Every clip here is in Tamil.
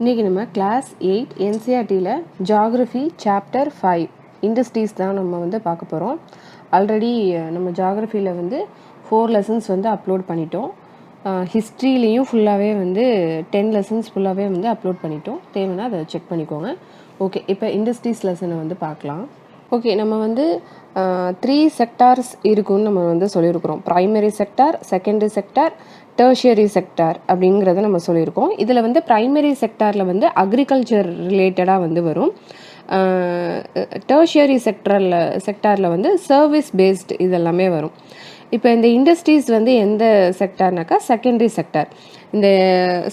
இன்றைக்கி நம்ம கிளாஸ் 8 என்சிஆர்டியில் ஜாகிரஃபி சாப்டர் 5 இண்டஸ்ட்ரீஸ் தான் நம்ம வந்து பார்க்க போகிறோம். ஆல்ரெடி நம்ம ஜாகிரஃபியில் வந்து 4 லெசன்ஸ் வந்து அப்லோட் பண்ணிட்டோம். ஹிஸ்ட்ரியிலையும் ஃபுல்லாகவே வந்து 10 லெசன்ஸ் ஃபுல்லாகவே வந்து அப்லோட் பண்ணிட்டோம். தேவைன்னா அதை செக் பண்ணிக்கோங்க. ஓகே, இப்போ இண்டஸ்ட்ரீஸ் லெசனை வந்து பார்க்கலாம். ஓகே, நம்ம வந்து 3 செக்டார்ஸ் இருக்குன்னு நம்ம வந்து சொல்லியிருக்கிறோம். Primary sector, secondary sector, tertiary sector அப்படிங்கிறத நம்ம சொல்லியிருக்கோம். இதில் வந்து ப்ரைமரி செக்டாரில் வந்து அக்ரிகல்ச்சர் ரிலேட்டடாக வந்து வரும். டெர்ஷியரி செக்டாரில் வந்து சர்வீஸ் பேஸ்டு இதெல்லாமே வரும். இப்போ இந்த இண்டஸ்ட்ரீஸ் வந்து எந்த செக்டார்னாக்கா செகண்டரி செக்டார். இந்த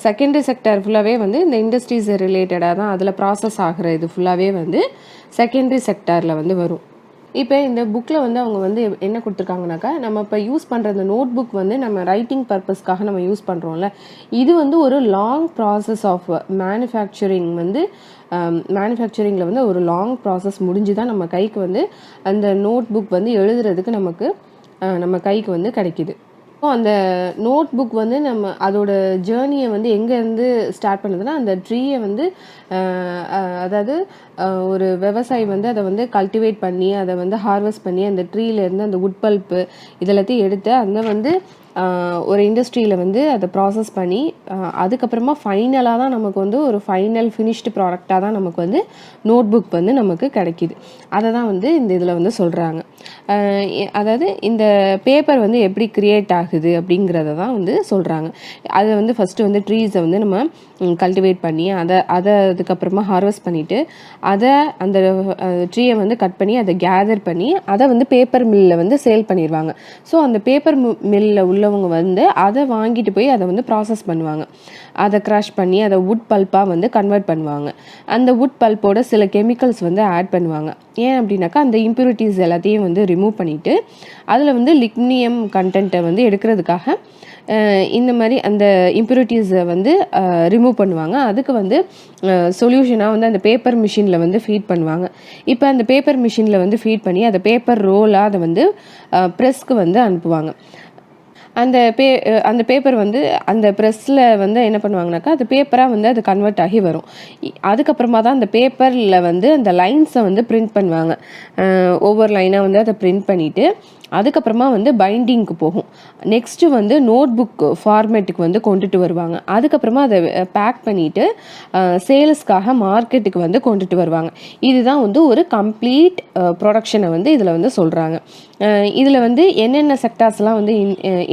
செகண்டரி செக்டார் ஃபுல்லாகவே வந்து இந்த இண்டஸ்ட்ரீஸ் ரிலேட்டடாக தான் அதில் ப்ராசஸ் ஆகிற இது ஃபுல்லாகவே வந்து செகண்டரி செக்டாரில் வந்து வரும். இப்போ இந்த புக்கில் வந்து அவங்க வந்து என்ன கொடுத்துருக்காங்கனாக்கா, நம்ம இப்போ யூஸ் பண்ணுற இந்த நோட் புக் வந்து நம்ம ரைட்டிங் பர்பஸ்க்காக நம்ம யூஸ் பண்ணுறோம்ல, இது வந்து ஒரு லாங் ப்ராசஸ் ஆஃப் மேனுஃபேக்சரிங்கில் வந்து ஒரு லாங் ப்ராசஸ் முடிஞ்சு தான் நம்ம கைக்கு வந்து அந்த நோட் புக் வந்து எழுதுறதுக்கு நம்ம கைக்கு வந்து கிடைக்கிது. அந்த நோட் புக் வந்து நம்ம அதோட ஜேர்னியை வந்து எங்கேருந்து ஸ்டார்ட் பண்ணுதுன்னா, அந்த ட்ரீயை வந்து அதாவது ஒரு விவசாயி வந்து அதை வந்து கல்டிவேட் பண்ணி அதை வந்து ஹார்வெஸ்ட் பண்ணி அந்த ட்ரீலேருந்து அந்த உட் பல்ப்பு இதெல்லாத்தையும் எடுத்து அந்த வந்து ஒரு இண்டஸ்ட்ரியில் வந்து அதை ப்ராசஸ் பண்ணி அதுக்கப்புறமா ஃபைனலாக தான் நமக்கு வந்து ஒரு ஃபைனல் ஃபினிஷ்டு ப்ராடக்டாக தான் நமக்கு வந்து நோட் புக் வந்து நமக்கு கிடைக்கிது. அதை தான் வந்து இந்த இதில் வந்து சொல்கிறாங்க. அதாவது இந்த பேப்பர் வந்து எப்படி க்ரியேட் ஆகுது அப்படிங்கிறத தான் வந்து சொல்கிறாங்க. அதை வந்து ஃபஸ்ட்டு வந்து ட்ரீஸை வந்து நம்ம கல்டிவேட் பண்ணி அதை அதுக்கப்புறமா ஹார்வெஸ்ட் பண்ணிவிட்டு அதை அந்த ட்ரீயை வந்து கட் பண்ணி அதை கேதர் பண்ணி அதை வந்து பேப்பர் மில்லில் வந்து சேல் பண்ணிடுவாங்க. ஸோ அந்த பேப்பர் மில்லில் உள்ளவங்க வந்து அதை வாங்கிட்டு போய் அதை வந்து ப்ராசஸ் பண்ணுவாங்க. அதை க்ரஷ் பண்ணி அதை வுட் பல்ப்பாக வந்து கன்வெர்ட் பண்ணுவாங்க. அந்த வுட் பல்ப்போட சில கெமிக்கல்ஸ் வந்து ஆட் பண்ணுவாங்க. ஏன் அப்படின்னாக்கா அந்த இம்ப்யூரிட்டிஸ் எல்லாத்தையும் வந்து ரிமூவ் பண்ணிவிட்டு அதில் வந்து லிக்னியம் கண்டென்ட்டை வந்து எடுக்கிறதுக்காக இந்த மாதிரி அந்த இம்ப்யூரிட்டிஸை வந்து ரிமூவ் பண்ணுவாங்க. அதுக்கு வந்து சொல்யூஷனாக வந்து அந்த பேப்பர் மிஷினில் வந்து ஃபீட் பண்ணுவாங்க. இப்போ அந்த பேப்பர் மிஷினில் வந்து ஃபீட் பண்ணி அதை பேப்பர் ரோலாக அதை வந்து ப்ரெஸ்க்கு வந்து அனுப்புவாங்க. அந்த பேப்பர் வந்து அந்த ப்ரெஸ்ஸில் வந்து என்ன பண்ணுவாங்கனாக்கா அது பேப்பராக வந்து அது கன்வெர்ட் ஆகி வரும். அதுக்கப்புறமா தான் அந்த பேப்பரில் வந்து அந்த லைன்ஸை வந்து பிரிண்ட் பண்ணுவாங்க. ஒவ்வொரு லைனாக வந்து அதை பிரிண்ட் பண்ணிவிட்டு அதுக்கப்புறமா வந்து பைண்டிங்க்கு போகும். நெக்ஸ்ட்டு வந்து நோட் புக் ஃபார்மேட்டுக்கு வந்து கொண்டுட்டு வருவாங்க. அதுக்கப்புறமா அதை பேக் பண்ணிவிட்டு சேல்ஸ்க்காக மார்க்கெட்டுக்கு வந்து கொண்டுட்டு வருவாங்க. இதுதான் வந்து ஒரு கம்ப்ளீட் ப்ரொடக்ஷனை வந்து இதில் வந்து சொல்கிறாங்க. இதில் வந்து என்னென்ன செக்டார்ஸ்லாம் வந்து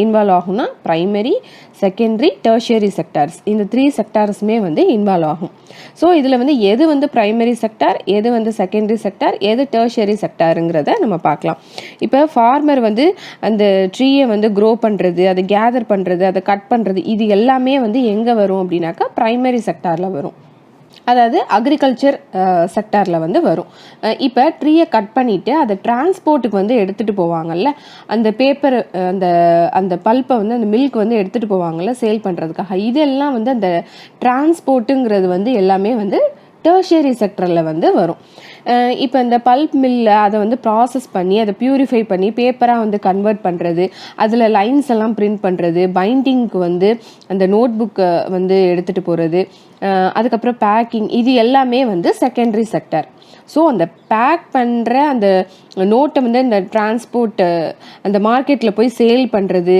இன்வால்வ் ஆகும்னா ப்ரைமரி, செகண்டரி, டெர்ஷியரி செக்டார்ஸ், இந்த 3 செக்டார்ஸுமே வந்து இன்வால்வ் ஆகும். ஸோ இதில் வந்து எது வந்து ப்ரைமரி செக்டார், எது வந்து செகண்டரி செக்டார், எது டெர்ஷியரி செக்டாருங்கிறத நம்ம பார்க்கலாம். இப்போ ஃபார்மர் வந்து அந்த ட்ரீயை வந்து க்ரோ பண்ணுறது, அதை கேதர் பண்ணுறது, அதை கட் பண்ணுறது, இது எல்லாமே வந்து எங்கே வரும் அப்படின்னாக்கா ப்ரைமரி செக்டாரில் வரும். அதாவது அக்ரிகல்ச்சர் செக்டாரில் வந்து வரும். இப்போ ட்ரீயை கட் பண்ணிவிட்டு அதை டிரான்ஸ்போர்ட்டுக்கு வந்து எடுத்துகிட்டு போவாங்கல்ல, அந்த பேப்பர் அந்த பல்ப்பை வந்து அந்த மில்க் வந்து எடுத்துகிட்டு போவாங்கல்ல சேல் பண்ணுறதுக்காக, இதெல்லாம் வந்து அந்த டிரான்ஸ்போர்ட்டுங்கிறது வந்து எல்லாமே வந்து டெர்ஷியரி செக்டரில் வந்து வரும். இப்போ இந்த பல்ப் மில்லில் அதை வந்து ப்ராசஸ் பண்ணி அதை பியூரிஃபை பண்ணி பேப்பராக வந்து கன்வெர்ட் பண்ணுறது, அதில் லைன்ஸ் எல்லாம் பிரிண்ட் பண்ணுறது, பைண்டிங்க்கு வந்து அந்த நோட் புக்கை வந்து எடுத்துகிட்டு போகிறது, அதுக்கப்புறம் பேக்கிங், இது எல்லாமே வந்து செகண்டரி செக்டர். ஸோ அந்த பேக் பண்ணுற அந்த நோட்டை வந்து அந்த டிரான்ஸ்போர்ட்டு அந்த மார்க்கெட்டில் போய் சேல் பண்ணுறது,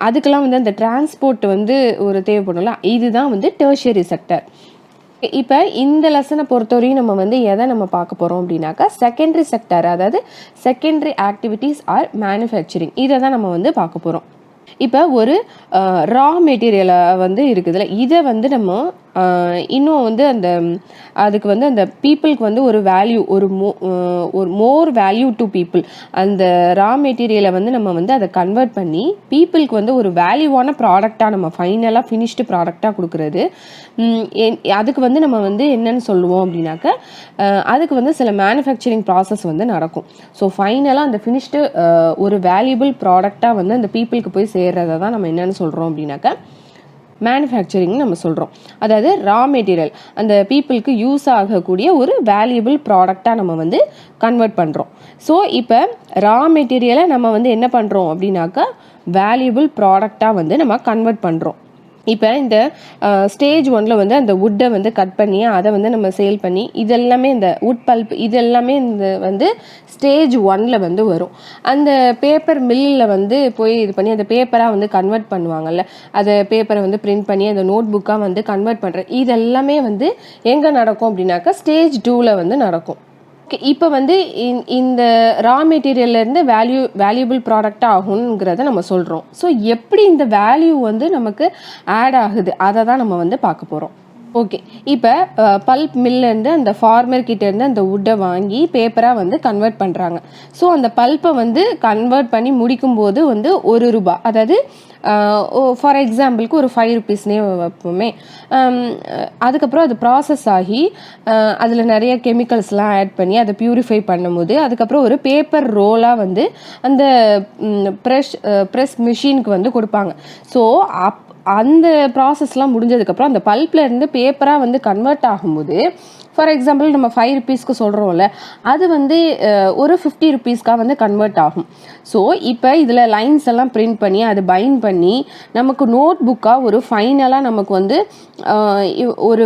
அதுக்கெல்லாம் வந்து அந்த டிரான்ஸ்போர்ட் வந்து ஒரு தேவைப்படும்ல, இதுதான் வந்து டெர்ஷியரி செக்டர். இப்போ இந்த லெசனை பொறுத்தவரையும் நம்ம வந்து எதை நம்ம பார்க்க போகிறோம் அப்படின்னாக்கா செகண்டரி செக்டர், அதாவது செகண்டரி ஆக்டிவிட்டீஸ் ஆர் மேனுஃபேக்சரிங், இதை தான் நம்ம வந்து பார்க்க போகிறோம். இப்போ ஒரு ரா மெட்டீரியலை வந்து இருக்குதுல்ல, இதை வந்து நம்ம இன்னும் வந்து அதுக்கு வந்து அந்த பீப்புளுக்கு வந்து ஒரு வேல்யூ, ஒரு மோர் வேல்யூ டு பீப்புள், அந்த ரா மெட்டீரியலை வந்து நம்ம வந்து அதை கன்வெர்ட் பண்ணி பீப்புளுக்கு வந்து ஒரு வேல்யூவான ப்ராடக்டாக நம்ம ஃபைனலாக ஃபினிஷ்டு ப்ராடக்டாக கொடுக்குறது. அதுக்கு வந்து நம்ம வந்து என்னன்னு சொல்லுவோம் அப்படின்னாக்க அதுக்கு வந்து சில மேனுஃபேக்சரிங் ப்ராசஸ் வந்து நடக்கும். ஸோ ஃபைனலாக அந்த ஃபினிஷ்டு ஒரு வேல்யூபிள் ப்ராடக்டாக வந்து அந்த பீப்புளுக்கு போய் சேர்றதை தான் நம்ம என்னென்னு சொல்கிறோம் அப்படின்னாக்க மேனுஃபேக்சரிங் நம்ம சொல்கிறோம். அதாவது ரா மெட்டீரியல் அந்த பீப்புளுக்கு யூஸ் ஆகக்கூடிய ஒரு வேல்யூபிள் ப்ராடக்டாக நம்ம வந்து கன்வெர்ட் பண்ணுறோம். ஸோ இப்போ ரா மெட்டீரியலை நம்ம வந்து என்ன பண்ணுறோம் அப்படின்னாக்கா வேல்யூபிள் ப்ராடக்டாக வந்து நம்ம கன்வெர்ட் பண்ணுறோம். இப்போ இந்த ஸ்டேஜ் 1ல் வந்து அந்த வுட்டை வந்து கட் பண்ணி அதை வந்து நம்ம சேல் பண்ணி இதெல்லாமே இந்த வுட் பல்ப் இதெல்லாமே இந்த வந்து ஸ்டேஜ் 1ல் வந்து வரும். அந்த பேப்பர் மில்லில் வந்து போய் இது பண்ணி அந்த பேப்பராக வந்து கன்வெர்ட் பண்ணுவாங்கல்ல, அதை பேப்பரை வந்து பிரிண்ட் பண்ணி அந்த நோட் புக்காக வந்து கன்வெர்ட் பண்ணுற இதெல்லாமே வந்து எங்கே நடக்கும் அப்படின்னாக்கா ஸ்டேஜ் 2ல் வந்து நடக்கும். இப்போ வந்து இந்த ரா மெட்டீரியல்லேருந்து வேல்யூபிள் ப்ராடக்ட் ஆகுங்கிறத நம்ம சொல்கிறோம். ஸோ எப்படி இந்த வேல்யூ வந்து நமக்கு ஆட் ஆகுது அதை தான் நம்ம வந்து பார்க்க போகிறோம். ஓகே, இப்போ பல்ப் மில்லேருந்து அந்த ஃபார்மர்கிட்டேருந்து அந்த வுட்டை வாங்கி பேப்பராக வந்து கன்வெர்ட் பண்ணுறாங்க. ஸோ அந்த பல்ப்பை வந்து கன்வெர்ட் பண்ணி முடிக்கும்போது வந்து ₹1, அதாவது ஃபார் எக்ஸாம்பிளுக்கு ஒரு ₹5 வைப்போமே. அதுக்கப்புறம் அது ப்ராசஸ் ஆகி அதில் நிறைய கெமிக்கல்ஸ்லாம் ஆட் பண்ணி அதை ப்யூரிஃபை பண்ணும்போது அதுக்கப்புறம் ஒரு பேப்பர் ரோலாக வந்து அந்த ப்ரெஸ் மிஷினுக்கு வந்து கொடுப்பாங்க. ஸோ அந்த ப்ராசஸ்லாம் முடிஞ்சதுக்கப்புறம் அந்த பல்ப்ல இருந்து பேப்பராக வந்து கன்வெர்ட் ஆகும்போது ஃபார் எக்ஸாம்பிள் நம்ம ₹5 சொல்கிறோம்ல, அது வந்து ஒரு ₹50 வந்து கன்வெர்ட் ஆகும். ஸோ இப்போ இதில் லைன்ஸ் எல்லாம் பிரிண்ட் பண்ணி அது பைண்ட் பண்ணி நமக்கு நோட் புக்காக ஒரு ஃபைனலாக நமக்கு வந்து ஒரு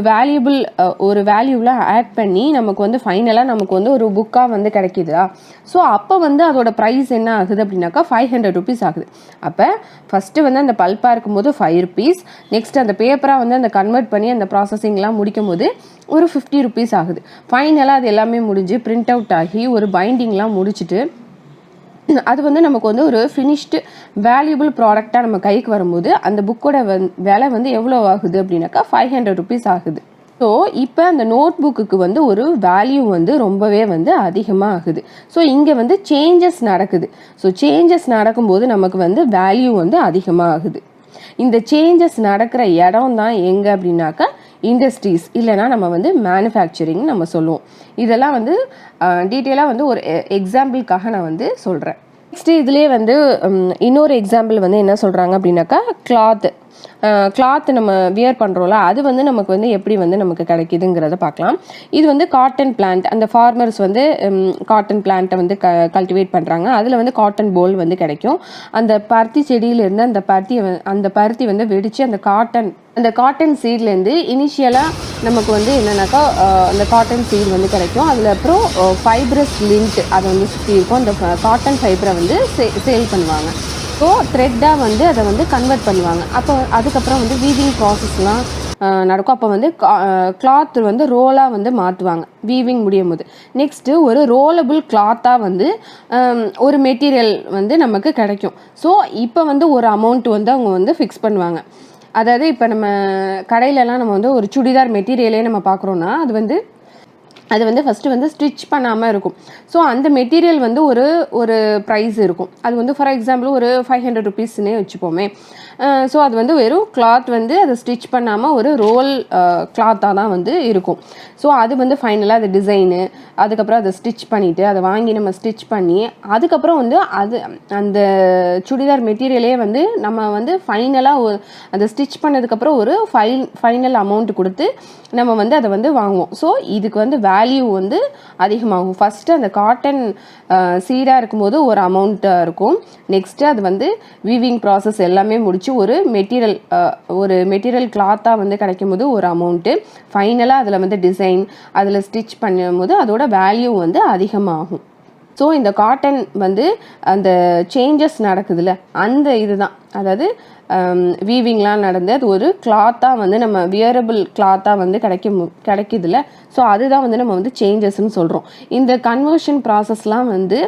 வேல்யூவில் ஆட் பண்ணி நமக்கு வந்து ஃபைனலாக நமக்கு வந்து ஒரு புக்காக வந்து கிடைக்கிதா. ஸோ அப்போ வந்து அதோட ப்ரைஸ் என்ன ஆகுது அப்படின்னாக்கா ₹500 ஆகுது. அப்போ ஃபஸ்ட்டு வந்து அந்த பல்பாக இருக்கும்போது ₹5, நெக்ஸ்ட் அந்த பேப்பராக வந்து அந்த கன்வெர்ட் பண்ணி அந்த ப்ராசஸிங்லாம் முடிக்கும் போது ஒரு ₹50 ஆகுது. ஃபைனலாக அது எல்லாமே முடிஞ்சு பிரிண்ட் அவுட் ஆகி ஒரு பைண்டிங்லாம் முடிச்சுட்டு அது வந்து நமக்கு வந்து ஒரு ஃபினிஷ்டு வேல்யூபிள் ப்ராடக்டாக நம்ம கைக்கு வரும்போது அந்த புக்கோட விலை வந்து எவ்வளோ ஆகுது அப்படின்னாக்கா ₹500 ஆகுது. ஸோ இப்போ அந்த நோட் புக்குக்கு வந்து ஒரு வேல்யூ வந்து ரொம்பவே வந்து அதிகமாக ஆகுது. ஸோ இங்கே வந்து சேஞ்சஸ் நடக்குது. ஸோ சேஞ்சஸ் நடக்கும்போது நமக்கு வந்து வேல்யூ வந்து அதிகமாக ஆகுது. இந்த சேஞ்சஸ் நடக்கிற இடம் தான் எங்கே அப்படின்னாக்கா இண்டஸ்ட்ரீஸ், இல்லைனா நம்ம வந்து மேனுஃபேக்சரிங் நம்ம சொல்லுவோம். இதெல்லாம் வந்து டீட்டெயிலாக வந்து ஒரு எக்ஸாம்பிளுக்காக நான் வந்து சொல்கிறேன். நெக்ஸ்ட்டு இதுலேயே வந்து இன்னொரு எக்ஸாம்பிள் வந்து என்ன சொல்கிறாங்க அப்படின்னாக்கா கிளாத் நம்ம வியர் பண்ணுறோம்ல, அது வந்து நமக்கு வந்து எப்படி வந்து நமக்கு கிடைக்குதுங்கிறத பார்க்கலாம். இது வந்து காட்டன் பிளான்ட், அந்த ஃபார்மர்ஸ் வந்து காட்டன் பிளான்ட்டை வந்து கல்டிவேட் பண்ணுறாங்க. அதில் வந்து காட்டன் போல் வந்து கிடைக்கும். அந்த பருத்தி செடியிலேருந்து அந்த பருத்தி வந்து வெடித்து அந்த காட்டன் சீட்லேருந்து இனிஷியலாக நமக்கு வந்து என்னென்னாக்கா அந்த காட்டன் சீட் வந்து கிடைக்கும். அதில் அப்புறம் ஃபைப்ரஸ் லிண்ட் அதை வந்து சுற்றி இருக்கும். அந்த காட்டன் ஃபைபரை வந்து சேல் பண்ணுவாங்க. ஸோ த்ரெட்டாக வந்து அதை வந்து கன்வெர்ட் பண்ணுவாங்க. அப்போ அதுக்கப்புறம் வந்து வீவிங் ப்ராசஸ்லாம் நடக்கும். அப்போ வந்து கிளாத் வந்து ரோலாக வந்து மாற்றுவாங்க வீவிங் முடியும் போது. நெக்ஸ்ட்டு ஒரு ரோலபிள் கிளாத்தாக வந்து ஒரு மெட்டீரியல் வந்து நமக்கு கிடைக்கும். ஸோ இப்போ வந்து ஒரு அமௌண்ட் வந்து அவங்க வந்து ஃபிக்ஸ் பண்ணுவாங்க. அதாவது இப்போ நம்ம கடையிலலாம் நம்ம வந்து ஒரு சுடிதார் மெட்டீரியலே நம்ம பார்க்குறோன்னா அது வந்து ஃபஸ்ட்டு வந்து ஸ்டிச் பண்ணாமல் இருக்கும். ஸோ அந்த மெட்டீரியல் வந்து ஒரு ப்ரைஸ் இருக்கும். அது வந்து ஃபார் எக்ஸாம்பிள் ஒரு ₹500 வச்சுப்போமே. ஸோ அது வந்து வெறும் கிளாத் வந்து அதை ஸ்டிச் பண்ணாமல் ஒரு ரோல் கிளாத்தாக தான் வந்து இருக்கும். ஸோ அது வந்து ஃபைனலாக அது டிசைனு, அதுக்கப்புறம் அதை ஸ்டிச் பண்ணிவிட்டு அதை வாங்கி நம்ம ஸ்டிச் பண்ணி அதுக்கப்புறம் வந்து அந்த சுடிதார் மெட்டீரியலே வந்து நம்ம வந்து ஃபைனலாக அதை ஸ்டிச் பண்ணதுக்கப்புறம் ஒரு ஃபைனல் அமௌண்ட் கொடுத்து நம்ம வந்து அதை வந்து வாங்குவோம். ஸோ இதுக்கு வந்து வேல்யூ வந்து அதிகமாகும். ஃபஸ்ட்டு அந்த காட்டன் சீடாக இருக்கும்போது ஒரு அமௌண்ட்டாக இருக்கும். நெக்ஸ்ட்டு அது வந்து வீவிங் ப்ராசஸ் எல்லாமே முடிச்சு ஒரு மெட்டீரியல் கிளாத்தாக வந்து கிடைக்கும் போது ஒரு அமௌண்ட்டு, ஃபைனலாக அதில் வந்து டிசைன் அதில் ஸ்டிச் பண்ணும்போது அதோட வேல்யூ வந்து அதிகமாகும். ஸோ இந்த காட்டன் வந்து அந்த சேஞ்சஸ் நடக்குதுல்ல, அந்த இதுதான், அதாவது வீவிங்லாம் நடந்து அது ஒரு கிளாத்தாக வந்து நம்ம வியரபிள் கிளாத்தாக வந்து கிடைக்குதுல்ல. ஸோ அதுதான் வந்து நம்ம வந்து சேஞ்சஸ்ன்னு சொல்கிறோம். இந்த கன்வர்ஷன் ப்ராசஸ்லாம் வந்து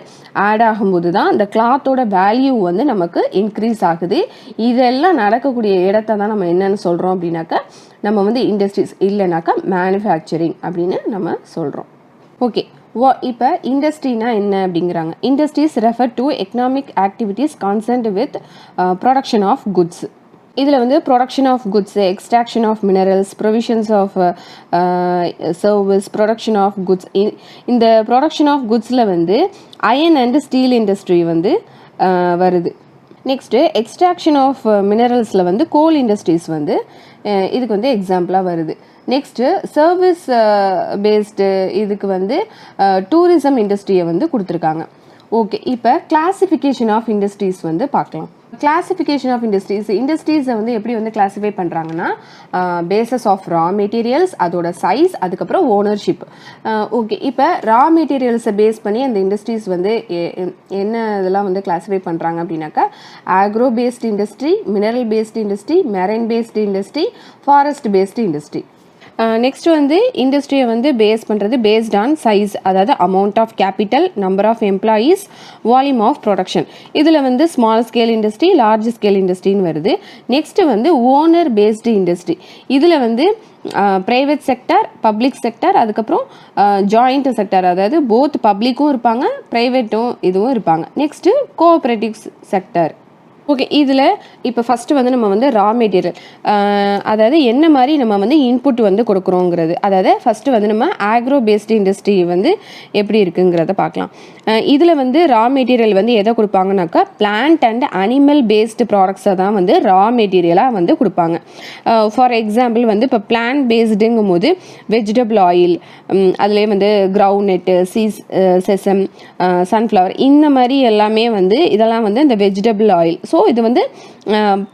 ஆட் ஆகும்போது தான் அந்த கிளாத்தோட வேல்யூ வந்து நமக்கு இன்க்ரீஸ் ஆகுது. இதெல்லாம் நடக்கக்கூடிய இடத்த தான் நம்ம என்னென்னு சொல்கிறோம் அப்படின்னாக்கா நம்ம வந்து இண்டஸ்ட்ரீஸ், இல்லைனாக்கா மேனுஃபேக்சரிங் அப்படின்னு நம்ம சொல்கிறோம். ஓகே, இப்போ இண்டஸ்ட்ரினா என்ன அப்படிங்கிறாங்க. Industries refer to economic activities concerned with production of goods. இதில் வந்து production of goods, extraction of minerals, provisions of service, production of goods. இந்த ப்ரொடக்ஷன் ஆஃப் குட்ஸில் வந்து அயன் அண்ட் ஸ்டீல் இண்டஸ்ட்ரி வந்து வருது. நெக்ஸ்ட்டு எக்ஸ்ட்ராக்ஷன் ஆஃப் மினரல்ஸில் வந்து கோல் இண்டஸ்ட்ரீஸ் வந்து இதுக்கு வந்து எக்ஸாம்பிளாக வருது. நெக்ஸ்ட்டு சர்வீஸ் பேஸ்டு இதுக்கு வந்து டூரிசம் இண்டஸ்ட்ரியை வந்து கொடுத்துருக்காங்க. ஓகே, இப்போ கிளாசிஃபிகேஷன் ஆஃப் இண்டஸ்ட்ரீஸ் வந்து பார்க்கலாம். கிளாசிஃபிகேஷன் ஆஃப் இண்டஸ்ட்ரீஸை வந்து எப்படி வந்து கிளாஸிஃபை பண்ணுறாங்கன்னா, பேசஸ் ஆஃப் ரா மெட்டீரியல்ஸ், அதோட சைஸ், அதுக்கப்புறம் ஓனர்ஷிப். ஓகே, இப்போ ரா மெட்டீரியல்ஸை பேஸ் பண்ணி அந்த இண்டஸ்ட்ரீஸ் வந்து என்ன இதெல்லாம் வந்து கிளாஸிஃபை பண்ணுறாங்க அப்படின்னாக்கா, agro based industry, mineral based industry, marine based industry, forest based industry. Next வந்து இண்டஸ்ட்ரியை வந்து பேஸ் பண்ணுறது பேஸ்ட் ஆன் சைஸ், அதாவது amount of capital, number of employees, volume of production. இதில் வந்து small scale industry, large scale இண்டஸ்ட்ரின்னு வருது. நெக்ஸ்ட் வந்து ஓனர் பேஸ்டு இண்டஸ்ட்ரி. இதில் வந்து ப்ரைவேட் செக்டர், பப்ளிக் செக்டர், அதுக்கப்புறம் ஜாயிண்ட் செக்டர், அதாவது போத் பப்ளிக்கும் இருப்பாங்க, ப்ரைவேட்டும் இதுவும் இருப்பாங்க. Next cooperative sector. ஓகே, இதில் இப்போ ஃபஸ்ட்டு வந்து நம்ம வந்து ரா மெட்டீரியல், அதாவது என்ன மாதிரி நம்ம வந்து இன்புட் வந்து கொடுக்குறோங்கிறது. அதாவது ஃபஸ்ட்டு வந்து நம்ம ஆக்ரோ பேஸ்டு இண்டஸ்ட்ரி வந்து எப்படி இருக்குங்கிறத பார்க்கலாம். இதில் வந்து ரா மெட்டீரியல் வந்து எதை கொடுப்பாங்கனாக்கா, பிளான்ட் அண்ட் அனிமல் பேஸ்டு ப்ராடக்ட்ஸை தான் வந்து ரா மெட்டீரியலாக வந்து கொடுப்பாங்க. ஃபார் எக்ஸாம்பிள் வந்து இப்போ பிளான்ட் பேஸ்டுங்கும் போது வெஜிடபிள் ஆயில், அதுலேயே வந்து கிரவுண்ட்நட்டு, செசம், சன்ஃப்ளவர், இந்த மாதிரி எல்லாமே வந்து இதெல்லாம் வந்து இந்த வெஜிடபிள் ஆயில். ஸோ இது வந்து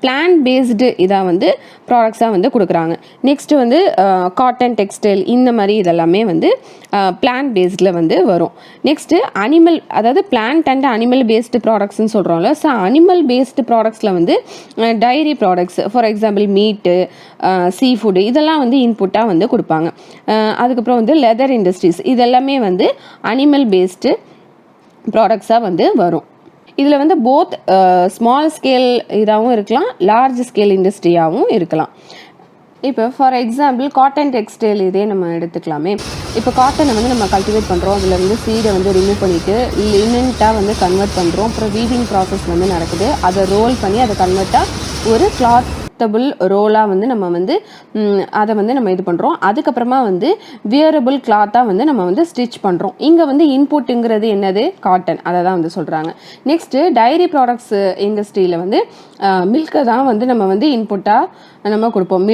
பிளான்ட் பேஸ்டு இதாக வந்து ப்ராடக்ட்ஸாக வந்து கொடுக்குறாங்க. நெக்ஸ்ட்டு வந்து காட்டன், டெக்ஸ்டைல், இந்த மாதிரி இதெல்லாமே வந்து பிளான்ட் பேஸ்டில் வந்து வரும். நெக்ஸ்ட்டு அனிமல், அதாவது பிளான்ட் அண்ட் அனிமல் பேஸ்டு ப்ராடக்ட்ஸ்ன்னு சொல்கிறோம்ல. ஸோ அனிமல் பேஸ்டு ப்ராடக்ட்ஸில் வந்து டைரி ப்ராடக்ட்ஸ், ஃபார் எக்ஸாம்பிள் மீட்டு, சீ ஃபுட்டு, இதெல்லாம் வந்து இன்புட்டாக வந்து கொடுப்பாங்க. அதுக்கப்புறம் வந்து லெதர் இண்டஸ்ட்ரீஸ், இதெல்லாமே வந்து அனிமல் பேஸ்டு ப்ராடக்ட்ஸாக வந்து வரும். இதில் வந்து போத் ஸ்மால் ஸ்கேல் இதாகவும் இருக்கலாம், லார்ஜ் ஸ்கேல் இண்டஸ்ட்ரியாகவும் இருக்கலாம். இப்போ ஃபார் எக்ஸாம்பிள் காட்டன் டெக்ஸ்டைல் இதே நம்ம எடுத்துக்கலாமே. இப்போ காட்டனை வந்து நம்ம கல்டிவேட் பண்ணுறோம், அதில் வந்து சீடை வந்து ரிமூவ் பண்ணிவிட்டு லினன்ட்டாக வந்து கன்வெர்ட் பண்ணுறோம். அப்புறம் வீவிங் ப்ராசஸ் வந்து நடக்குது, அதை ரோல் பண்ணி அதை கன்வெர்ட்டாக ஒரு கிளாத்தபிள் ரோலாக வந்து நம்ம வந்து அதை வந்து நம்ம இது பண்ணுறோம். அதுக்கப்புறமா வந்து வியரபிள் கிளாத்தாக வந்து நம்ம வந்து ஸ்டிச் பண்ணுறோம். இங்கே வந்து இன்புட்டுங்கிறது என்னது, காட்டன், அதை தான் வந்து சொல்கிறாங்க. நெக்ஸ்ட்டு டைரி ப்ராடக்ட்ஸ் இண்டஸ்ட்ரியில் வந்து மில்கை தான் வந்து நம்ம வந்து இன்புட்டாக நம்ம கொடுப்போம்.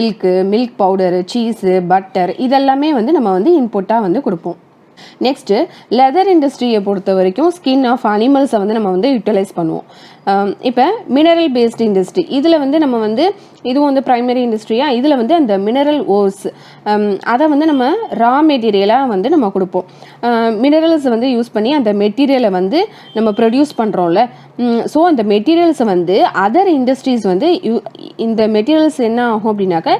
மில்க் பவுடரு, சீஸு, பட்டர், இதெல்லாமே வந்து நம்ம வந்து இன்புட்டாக வந்து கொடுப்போம். நெக்ஸ்ட்டு லெதர் இண்டஸ்ட்ரியை பொறுத்த வரைக்கும் ஸ்கின் ஆஃப் அனிமல்ஸை வந்து நம்ம வந்து யூட்டிலைஸ் பண்ணுவோம். இப்போ மினரல் பேஸ்டு இண்டஸ்ட்ரி, இதில் வந்து நம்ம வந்து இதுவும் வந்து ப்ரைமரி இண்டஸ்ட்ரியாக, இதில் வந்து அந்த மினரல் ஓர்ஸ், அதை வந்து நம்ம ரா மெட்டீரியலாக வந்து நம்ம கொடுப்போம். மினரல்ஸ் வந்து யூஸ் பண்ணி அந்த மெட்டீரியலை வந்து நம்ம ப்ரொடியூஸ் பண்ணுறோம்ல. ஸோ அந்த மெட்டீரியல்ஸை வந்து அதர் இண்டஸ்ட்ரீஸ் வந்து இந்த மெட்டீரியல்ஸ் என்ன ஆகும் அப்படின்னாக்க,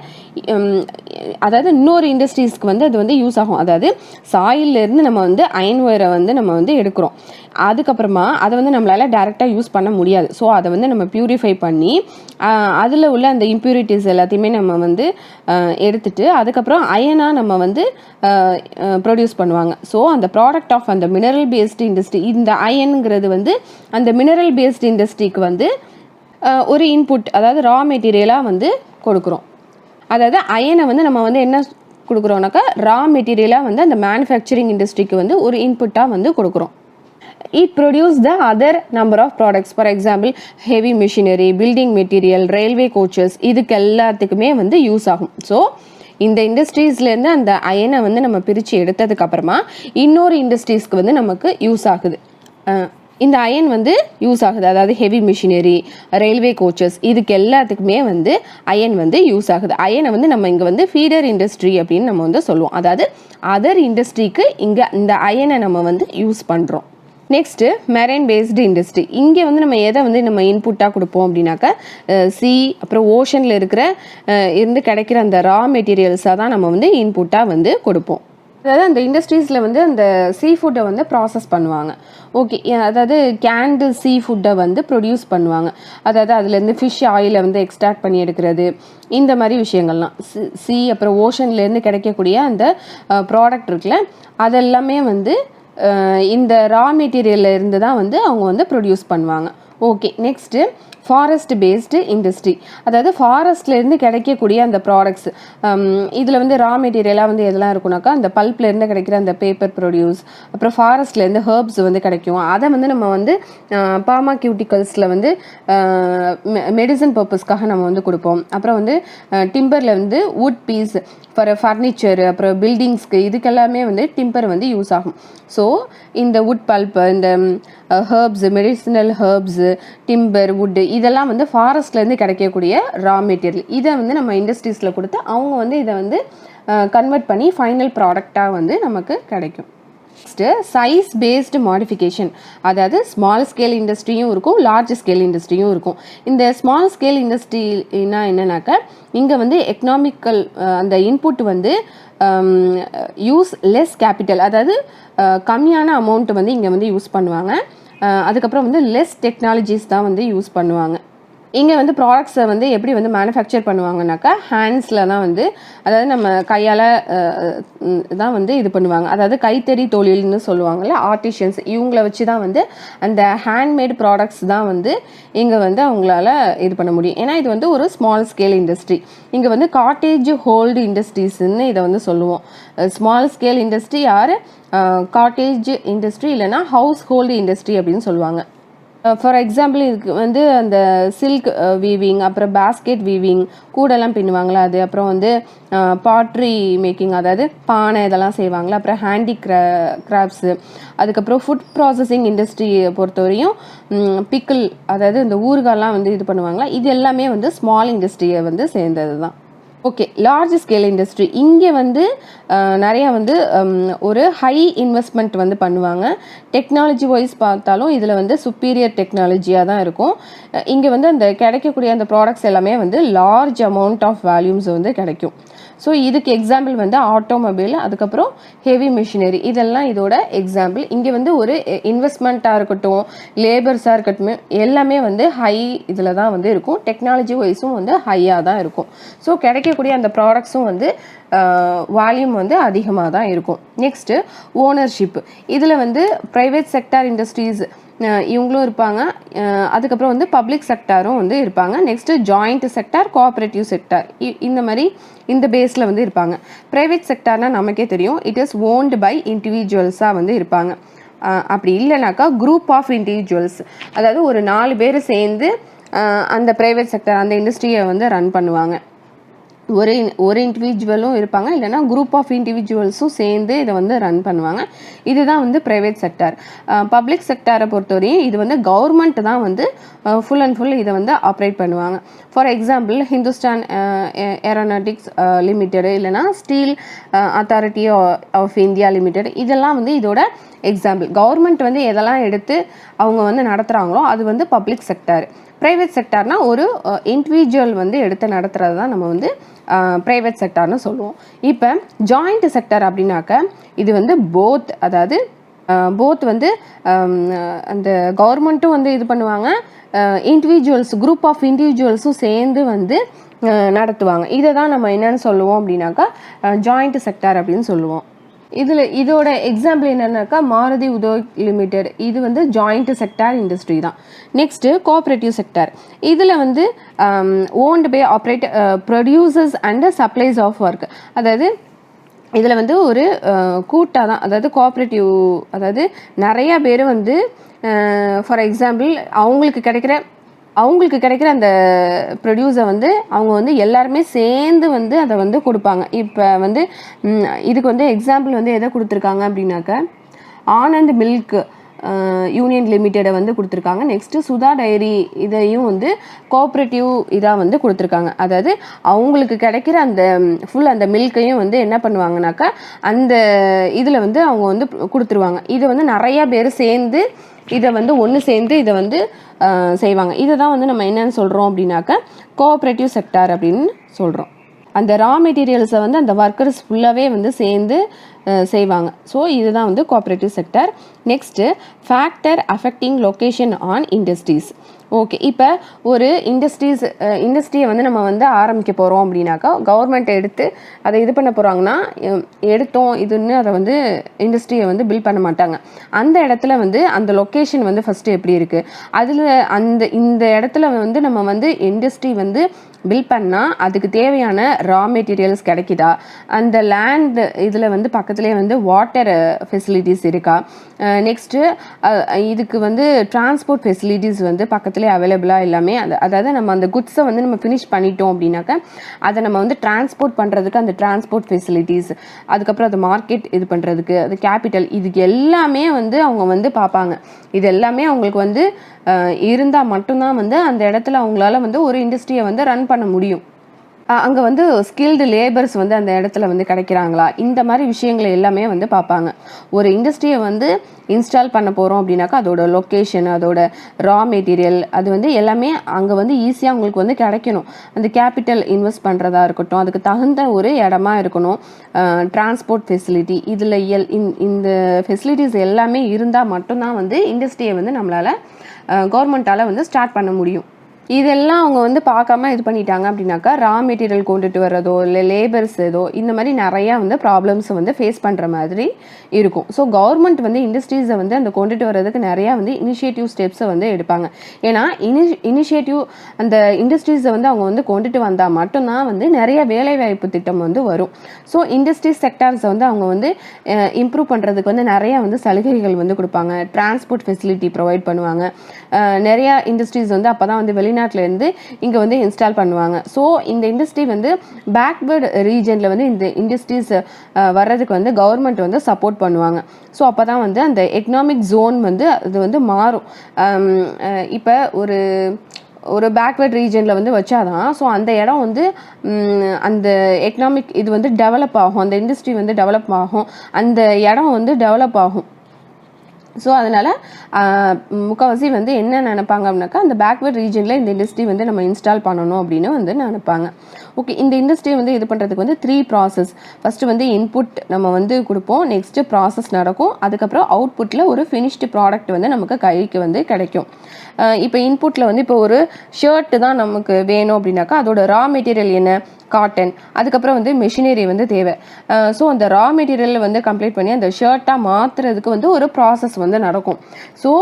அதாவது இன்னொரு இண்டஸ்ட்ரீஸ்க்கு வந்து அது வந்து யூஸ் ஆகும். அதாவது சாயிலிருந்து நம்ம வந்து அயன் ஒயரை வந்து நம்ம வந்து எடுக்கிறோம். அதுக்கப்புறமா அதை வந்து நம்மளால் டைரெக்டாக யூஸ் பண்ண முடியாது. ஸோ அதை வந்து நம்ம பியூரிஃபை பண்ணி அதில் உள்ள அந்த இம்ப்யூரிட்டிஸ் எல்லாத்தையுமே நம்ம வந்து எடுத்துட்டு அதுக்கப்புறம் அயனாக நம்ம வந்து ப்ரொடியூஸ் பண்ணுவாங்க. ஸோ அந்த ப்ராடக்ட் ஆஃப் அந்த மினரல் பேஸ்டு இண்டஸ்ட்ரி, இந்த அயனுங்கிறது வந்து அந்த மினரல் பேஸ்டு இண்டஸ்ட்ரிக்கு வந்து ஒரு இன்புட், அதாவது ரா மெட்டீரியலாக வந்து கொடுக்குறோம். அதாவது அயனை வந்து நம்ம வந்து என்ன கொடுக்குறோம்னாக்கா, ரா மெட்டீரியலாக வந்து அந்த மேனுஃபேக்சரிங் இண்டஸ்ட்ரிக்கு வந்து ஒரு இன்புட்டாக வந்து கொடுக்குறோம். It produces the other number of products. For example, heavy machinery, building material, railway coaches, இதுக்கு எல்லாத்துக்குமே வந்து யூஸ் ஆகும். ஸோ இந்த இண்டஸ்ட்ரீஸ்லேருந்து அந்த அயனை வந்து நம்ம பிரித்து எடுத்ததுக்கு அப்புறமா இன்னொரு இண்டஸ்ட்ரீஸ்க்கு வந்து நமக்கு யூஸ் ஆகுது. இந்த அயன் வந்து யூஸ் ஆகுது, அதாவது ஹெவி மிஷினரி, ரயில்வே கோச்சஸ், இதுக்கு எல்லாத்துக்குமே வந்து அயன் வந்து யூஸ் ஆகுது. அயனை வந்து நம்ம இங்கே வந்து ஃபீடர் இண்டஸ்ட்ரி அப்படின்னு நம்ம வந்து சொல்லுவோம். அதாவது அதர் இண்டஸ்ட்ரிக்கு இங்கே இந்த அயனை நம்ம வந்து யூஸ் பண்ணுறோம். Next marine based industry. இங்கே வந்து நம்ம எதை வந்து நம்ம இன்புட்டாக கொடுப்போம் அப்படின்னாக்கா, சி, அப்புறம் ஓஷனில் இருக்கிற இருந்து கிடைக்கிற அந்த ரா மெட்டீரியல்ஸாக தான் நம்ம வந்து இன்புட்டாக வந்து கொடுப்போம். அதாவது அந்த இண்டஸ்ட்ரீஸில் வந்து அந்த சீ ஃபுட்டை வந்து ப்ராசஸ் பண்ணுவாங்க. ஓகே, அதாவது கேண்டு சீ ஃபுட்டை வந்து ப்ரொடியூஸ் பண்ணுவாங்க. அதாவது அதுலேருந்து ஃபிஷ் ஆயிலை வந்து எக்ஸ்ட்ராக்ட் பண்ணி எடுக்கிறது, இந்த மாதிரி விஷயங்கள்லாம். அப்புறம் ஓஷன்லேருந்து கிடைக்கக்கூடிய அந்த ப்ராடக்ட் இருக்குல்ல, அதெல்லாமே வந்து இந்த ரா மெட்டீரியலில் இருந்து தான் வந்து அவங்க வந்து ப்ரொடியூஸ் பண்ணுவாங்க. Okay, next forest based industry. அதாவது ஃபாரஸ்ட்லேருந்து கிடைக்கக்கூடிய அந்த ப்ராடக்ட்ஸ், இதில் வந்து ரா மெட்டீரியலாக வந்து எதெல்லாம் இருக்குனாக்கா அந்த பல்ப்லேருந்து கிடைக்கிற அந்த பேப்பர் ப்ரொடியூஸ், அப்புறம் ஃபாரஸ்ட்லேருந்து ஹெர்ப்ஸ் வந்து கிடைக்கும். அதை வந்து நம்ம வந்து பார்மாக்யூட்டிக்கல்ஸில் வந்து மெடிசன் பர்பஸ்க்காக நம்ம வந்து கொடுப்போம். அப்புறம் வந்து டிம்பரில் வந்து வுட் பீஸ் ஃபார் ஃபர்னிச்சர், அப்புறம் பில்டிங்ஸ்க்கு, இதுக்கெல்லாமே வந்து டிம்பர் வந்து யூஸ் ஆகும். ஸோ இந்த வுட் பல்ப், இந்த herbs, medicinal herbs, timber, wood, இதெல்லாம் வந்து ஃபாரஸ்ட்லேருந்து கிடைக்கக்கூடிய ரா மெட்டீரியல். இதை வந்து நம்ம இண்டஸ்ட்ரீஸில் கொடுத்து அவங்க வந்து இதை வந்து கன்வெர்ட் பண்ணி ஃபைனல் ப்ராடக்டாக வந்து நமக்கு கிடைக்கும். Next size based modification. அதாவது ஸ்மால் ஸ்கேல் இண்டஸ்ட்ரியும் இருக்கும், லார்ஜ் ஸ்கேல் இண்டஸ்ட்ரியும் இருக்கும். இந்த ஸ்மால் ஸ்கேல் இண்டஸ்ட்ரினா என்னன்னாக்கா இங்கே வந்து எக்கனாமிக்கல் அந்த இன்புட் வந்து யூஸ் லெஸ் கேபிட்டல், அதாவது கம்மியான அமௌண்ட் வந்து இங்கே வந்து யூஸ் பண்ணுவாங்க. அதுக்கப்புறம் வந்து லெஸ் டெக்னாலஜிஸ் தான் வந்து யூஸ் பண்ணுவாங்க. இங்கே வந்து ப்ராடக்ட்ஸை வந்து எப்படி வந்து மேனுஃபேக்சர் பண்ணுவாங்கனாக்கா ஹேண்ட்ஸில் தான் வந்து, அதாவது நம்ம கையால் தான் வந்து இது பண்ணுவாங்க. அதாவது கைத்தறி தொழில்னு சொல்லுவாங்கள்ல, ஆர்டிஷியன்ஸ், இவங்கள வச்சு தான் வந்து அந்த ஹேண்ட்மேட் ப்ராடக்ட்ஸ் தான் வந்து இங்கே வந்து அவங்களால இது பண்ண முடியும். ஏன்னா இது வந்து ஒரு ஸ்மால் ஸ்கேல் இண்டஸ்ட்ரி. இங்கே வந்து காட்டேஜ் ஹோல்டு இண்டஸ்ட்ரீஸ்ன்னு இதை வந்து சொல்லுவோம். ஸ்மால் ஸ்கேல் இண்டஸ்ட்ரி யார்? காட்டேஜ் இண்டஸ்ட்ரி, இல்லைனா ஹவுஸ் ஹோல்டு இண்டஸ்ட்ரி அப்படின்னு சொல்லுவாங்க. ஃபார் எக்ஸாம்பிள் இதுக்கு வந்து அந்த சில்க் வீவிங், அப்புறம் பேஸ்கெட் வீவிங், கூடெல்லாம் பின்னுவாங்களா அது, அப்புறம் வந்து பாட்ரி மேக்கிங், அதாவது பானை இதெல்லாம் செய்வாங்களா, அப்புறம் ஹேண்டி கிராஃப்ட்ஸு, அதுக்கப்புறம் ஃபுட் ப்ராசஸிங் இண்டஸ்ட்ரியை பொறுத்தவரையும் பிக்கிள், அதாவது இந்த ஊறுகாலாம் வந்து இது பண்ணுவாங்களா, இது எல்லாமே வந்து ஸ்மால் இண்டஸ்ட்ரியை வந்து சேர்ந்தது தான். Okay, large scale industry. இங்கே வந்து நிறையா வந்து ஒரு ஹை இன்வெஸ்ட்மெண்ட் வந்து பண்ணுவாங்க. டெக்னாலஜி வைஸ் பார்த்தாலும் இதில் வந்து சுப்பீரியர் டெக்னாலஜியாக தான் இருக்கும். இங்கே வந்து அந்த கிடைக்கக்கூடிய அந்த ப்ராடக்ட்ஸ் எல்லாமே வந்து லார்ஜ் அமௌண்ட் ஆஃப் வேல்யூம்ஸ் வந்து கிடைக்கும். ஸோ இதுக்கு எக்ஸாம்பிள் வந்து ஆட்டோமொபைல், அதுக்கப்புறம் ஹெவி மிஷினரி, இதெல்லாம் இதோட எக்ஸாம்பிள். இங்கே வந்து ஒரு இன்வெஸ்ட்மெண்ட்டாக இருக்கட்டும், லேபர்ஸாக இருக்கட்டும், எல்லாமே வந்து ஹை இதில் தான் வந்து இருக்கும். டெக்னாலஜி வைஸும் வந்து ஹையாக தான் இருக்கும். ஸோ கிடைக்கக்கூடிய அந்த ப்ராடக்ட்ஸும் வந்து வால்யூம் வந்து அதிகமாக தான் இருக்கும். Next ownership. இதில் வந்து ப்ரைவேட் செக்டார் இண்டஸ்ட்ரீஸ் இவங்களும் இருப்பாங்க, அதுக்கப்புறம் வந்து பப்ளிக் செக்டாரும் வந்து இருப்பாங்க. Next joint sector, cooperative sector, இந்த மாதிரி இந்த பேஸில் வந்து இருப்பாங்க. ப்ரைவேட் செக்டார்னால் நமக்கே தெரியும், இட் இஸ் ஓன்டு பை இண்டிவிஜுவல்ஸாக வந்து இருப்பாங்க. அப்படி இல்லைனாக்கா குரூப் ஆஃப் இண்டிவிஜுவல்ஸ், அதாவது ஒரு 4 பேர் சேர்ந்து அந்த ப்ரைவேட் செக்டார் அந்த இண்டஸ்ட்ரியை வந்து ரன் பண்ணுவாங்க. ஒரு இண்டிவிஜுவலும் இருப்பாங்க, இல்லைனா குரூப் ஆஃப் இண்டிவிஜுவல்ஸும் சேர்ந்து இதை வந்து ரன் பண்ணுவாங்க. இதுதான் வந்து ப்ரைவேட் செக்டார். பப்ளிக் செக்டாரை பொறுத்தவரையும் இது வந்து கவர்மெண்ட் தான் வந்து ஃபுல் அண்ட் ஃபுல் இதை வந்து ஆப்ரேட் பண்ணுவாங்க. For example Hindustan aeronautics limited, இல்லைனா steel authority of India limited, இதெல்லாம் வந்து இதோட எக்ஸாம்பிள். கவர்மெண்ட் வந்து எதெல்லாம் எடுத்து அவங்க வந்து நடத்துகிறாங்களோ அது வந்து பப்ளிக் செக்டார். ப்ரைவேட் செக்டார்னால் ஒரு இண்டிவிஜுவல் வந்து எடுத்து நடத்துகிறது தான் நம்ம வந்து ப்ரைவேட் செக்டார்னு சொல்லுவோம். இப்போ ஜாயிண்ட் செக்டார் அப்படின்னாக்க இது வந்து போத், அதாவது போத் வந்து அந்த கவர்மெண்ட்டும் வந்து இது பண்ணுவாங்க, இண்டிவிஜுவல்ஸ் குரூப் ஆஃப் இண்டிவிஜுவல்ஸும் சேர்ந்து வந்து நடத்துவாங்க. இதை தான் நம்ம என்னென்னு சொல்லுவோம் அப்படின்னாக்கா ஜாயிண்ட் செக்டார் அப்படின்னு சொல்லுவோம். இதோட எக்ஸாம்பிள் என்னன்னாக்கா மாருதி உதோக் லிமிடெட், இது வந்து ஜாயிண்ட் செக்டார் இண்டஸ்ட்ரி தான். Next cooperative sector. இதில் வந்து owned by operate producers and supplies of work, அதாவது இதில் வந்து ஒரு கூட்டாக தான், அதாவது கோஆப்ரேட்டிவ், அதாவது நிறையா பேர் வந்து ஃபார் எக்ஸாம்பிள் அவங்களுக்கு கிடைக்கிற அந்த ப்ரொடியூஸை வந்து அவங்க வந்து எல்லாருமே சேர்ந்து வந்து அதை வந்து கொடுப்பாங்க. இப்போ வந்து இதுக்கு வந்து எக்ஸாம்பிள் வந்து எதை கொடுத்துருக்காங்க அப்படின்னாக்க ஆனந்த் மில்க் யூனியன் லிமிட்டெடை வந்து கொடுத்துருக்காங்க. நெக்ஸ்ட்டு சுதா டைரி, இதையும் வந்து கோஆப்ரேட்டிவ் இதாக வந்து கொடுத்துருக்காங்க. அதாவது அவங்களுக்கு கிடைக்கிற அந்த ஃபுல் அந்த மில்கையும் வந்து என்ன பண்ணுவாங்கனாக்கா அந்த இதில் வந்து அவங்க வந்து கொடுத்துருவாங்க. இதை வந்து நிறையா பேர் சேர்ந்து இதை வந்து ஒன்று சேர்ந்து இதை வந்து செய்வாங்க. இதை தான் வந்து நம்ம என்னென்னு சொல்கிறோம் அப்படின்னாக்கா கோஆப்ரேட்டிவ் செக்டார் அப்படின்னு சொல்கிறோம். அந்த ரா மெட்டீரியல்ஸை வந்து அந்த ஒர்க்கர்ஸ் ஃபுல்லாகவே வந்து சேர்ந்து செய்வாங்க. ஸோ இதுதான் வந்து cooperative sector. Next factor affecting location on industries. Okay. இப்போ ஒரு இண்டஸ்ட்ரியை வந்து நம்ம வந்து ஆரம்பிக்க போகிறோம் அப்படின்னாக்கா, கவர்மெண்ட் எடுத்து அதை இது பண்ண போகிறாங்கன்னா, எடுத்தோம் இதுன்னு அதை வந்து இண்டஸ்ட்ரியை வந்து பில்ட் பண்ண மாட்டாங்க. அந்த இடத்துல வந்து அந்த லொக்கேஷன் வந்து ஃபஸ்ட்டு எப்படி இருக்குது, அதில் இந்த இடத்துல வந்து நம்ம வந்து இண்டஸ்ட்ரி வந்து பில்ட் பண்ணால் அதுக்கு தேவையான ரா மெட்டீரியல்ஸ் கிடைக்குதா, அந்த லேண்ட் இதில் வந்து பக்கத்துலேயே வந்து வாட்டர் ஃபெசிலிட்டிஸ் இருக்கா, நெக்ஸ்ட்டு இதுக்கு வந்து டிரான்ஸ்போர்ட் ஃபெசிலிட்டிஸ் வந்து பக்கத்துலேயே அவைலபிளாக எல்லாமே, அதாவது நம்ம அந்த குட்ஸை வந்து நம்ம ஃபினிஷ் பண்ணிட்டோம் அப்படின்னாக்கா அதை நம்ம வந்து டிரான்ஸ்போர்ட் பண்ணுறதுக்கு அந்த டிரான்ஸ்போர்ட் ஃபெசிலிட்டிஸ், அதுக்கப்புறம் அது மார்க்கெட் இது பண்ணுறதுக்கு அது கேபிட்டல், இதுக்கு எல்லாமே வந்து அவங்க வந்து பார்ப்பாங்க. இது எல்லாமே அவங்களுக்கு வந்து இருந்தால் மட்டும்தான் வந்து அந்த இடத்துல அவங்களால வந்து ஒரு இண்டஸ்ட்ரியை வந்து ரன் பண்ண முடியும். அங்கே வந்து ஸ்கில்டு லேபர்ஸ் வந்து அந்த இடத்துல வந்து கிடைக்கிறாங்களா, இந்த மாதிரி விஷயங்களை எல்லாமே வந்து பார்ப்பாங்க. ஒரு இண்டஸ்ட்ரியை வந்து இன்ஸ்டால் பண்ண போகிறோம் அப்படின்னாக்கா அதோட லொக்கேஷன், அதோட ரா மெட்டீரியல், அது வந்து எல்லாமே அங்கே வந்து ஈஸியாக அவங்களுக்கு வந்து கிடைக்கணும். அந்த கேபிட்டல் இன்வெஸ்ட் பண்ணுறதா இருக்கட்டும், அதுக்கு தகுந்த ஒரு இடமா இருக்கணும், டிரான்ஸ்போர்ட் ஃபெசிலிட்டி, இதில் இந்த ஃபெசிலிட்டிஸ் எல்லாமே இருந்தால் மட்டும்தான் வந்து இண்டஸ்ட்ரியை வந்து நம்மளால் கவர்மெண்ட்டால் வந்து ஸ்டார்ட் பண்ண முடியும். இதெல்லாம் அவங்க வந்து பார்க்காம இது பண்ணிட்டாங்க அப்படின்னாக்கா ரா மெட்டீரியல் கொண்டுட்டு வர்றதோ இல்லை லேபர்ஸ் ஏதோ இந்த மாதிரி நிறையா வந்து ப்ராப்ளம்ஸை வந்து ஃபேஸ் பண்ணுற மாதிரி இருக்கும். ஸோ கவர்மெண்ட் வந்து இண்டஸ்ட்ரீஸை வந்து அந்த கொண்டுட்டு வர்றதுக்கு நிறையா வந்து இனிஷியேட்டிவ் ஸ்டெப்ஸை வந்து எடுப்பாங்க. ஏன்னா இனிஷியேட்டிவ் அந்த இண்டஸ்ட்ரீஸை வந்து அவங்க வந்து கொண்டுட்டு வந்தால் மட்டும்தான் வந்து நிறைய வேலைவாய்ப்பு திட்டம் வந்து வரும். ஸோ இண்டஸ்ட்ரீஸ் செக்டார்ஸை வந்து அவங்க வந்து இம்ப்ரூவ் பண்ணுறதுக்கு வந்து நிறையா வந்து சலுகைகள் வந்து கொடுப்பாங்க, டிரான்ஸ்போர்ட் ஃபெசிலிட்டி ப்ரொவைட் பண்ணுவாங்க. நிறையா இண்டஸ்ட்ரீஸ் வந்து அப்போ தான் வந்து வெளிநாட்டிலேருந்து இங்கே வந்து இன்ஸ்டால் பண்ணுவாங்க. ஸோ இந்த இண்டஸ்ட்ரி வந்து பேக்வேர்டு ரீஜனில் வந்து இந்த இண்டஸ்ட்ரீஸ் வர்றதுக்கு வந்து கவர்மெண்ட் வந்து சப்போர்ட் பண்ணுவாங்க. ஸோ அப்போ தான் வந்து அந்த எக்கனாமிக் ஜோன் வந்து அது வந்து மாறும். இப்போ ஒரு பேக்வேர்ட் ரீஜனில் வந்து வச்சாதான் ஸோ அந்த இடம் வந்து அந்த எக்கனாமிக் இது வந்து டெவலப் ஆகும், அந்த இண்டஸ்ட்ரி வந்து டெவலப் ஆகும், அந்த இடம் வந்து டெவலப் ஆகும். ஸோ அதனால் முக்கால்வாசி வந்து என்ன நினைப்பாங்க அப்படின்னாக்கா அந்த பேக்வேர்ட் ரீஜனில் இந்த இண்டஸ்ட்ரி வந்து நம்ம இன்ஸ்டால் பண்ணணும் அப்படின்னு வந்து நினைப்பாங்க. ஓகே, இந்த இண்டஸ்ட்ரி வந்து இது பண்ணுறதுக்கு வந்து 3 ப்ராசஸ். ஃபஸ்ட்டு வந்து இன்புட் நம்ம வந்து கொடுப்போம், நெக்ஸ்ட்டு ப்ராசஸ் நடக்கும், அதுக்கப்புறம் அவுட்புட்டில் ஒரு ஃபினிஷ்டு ப்ராடக்ட் வந்து நமக்கு கைக்கு வந்து கிடைக்கும். இப்போ இன்புட்டில் வந்து இப்போ ஒரு ஷர்ட்டு தான் நமக்கு வேணும் அப்படின்னாக்கா அதோட ரா மெட்டீரியல் என்ன, காட்டன், அதுக்கப்புறம் வந்து மெஷினரி வந்து தேவை. ஸோ அந்த ரா மெட்டீரியல் வந்து கம்ப்ளீட் பண்ணி அந்த ஷர்ட்டாக மாற்றுறதுக்கு வந்து ஒரு ப்ராசஸ் வந்து நடக்கும். ஸோ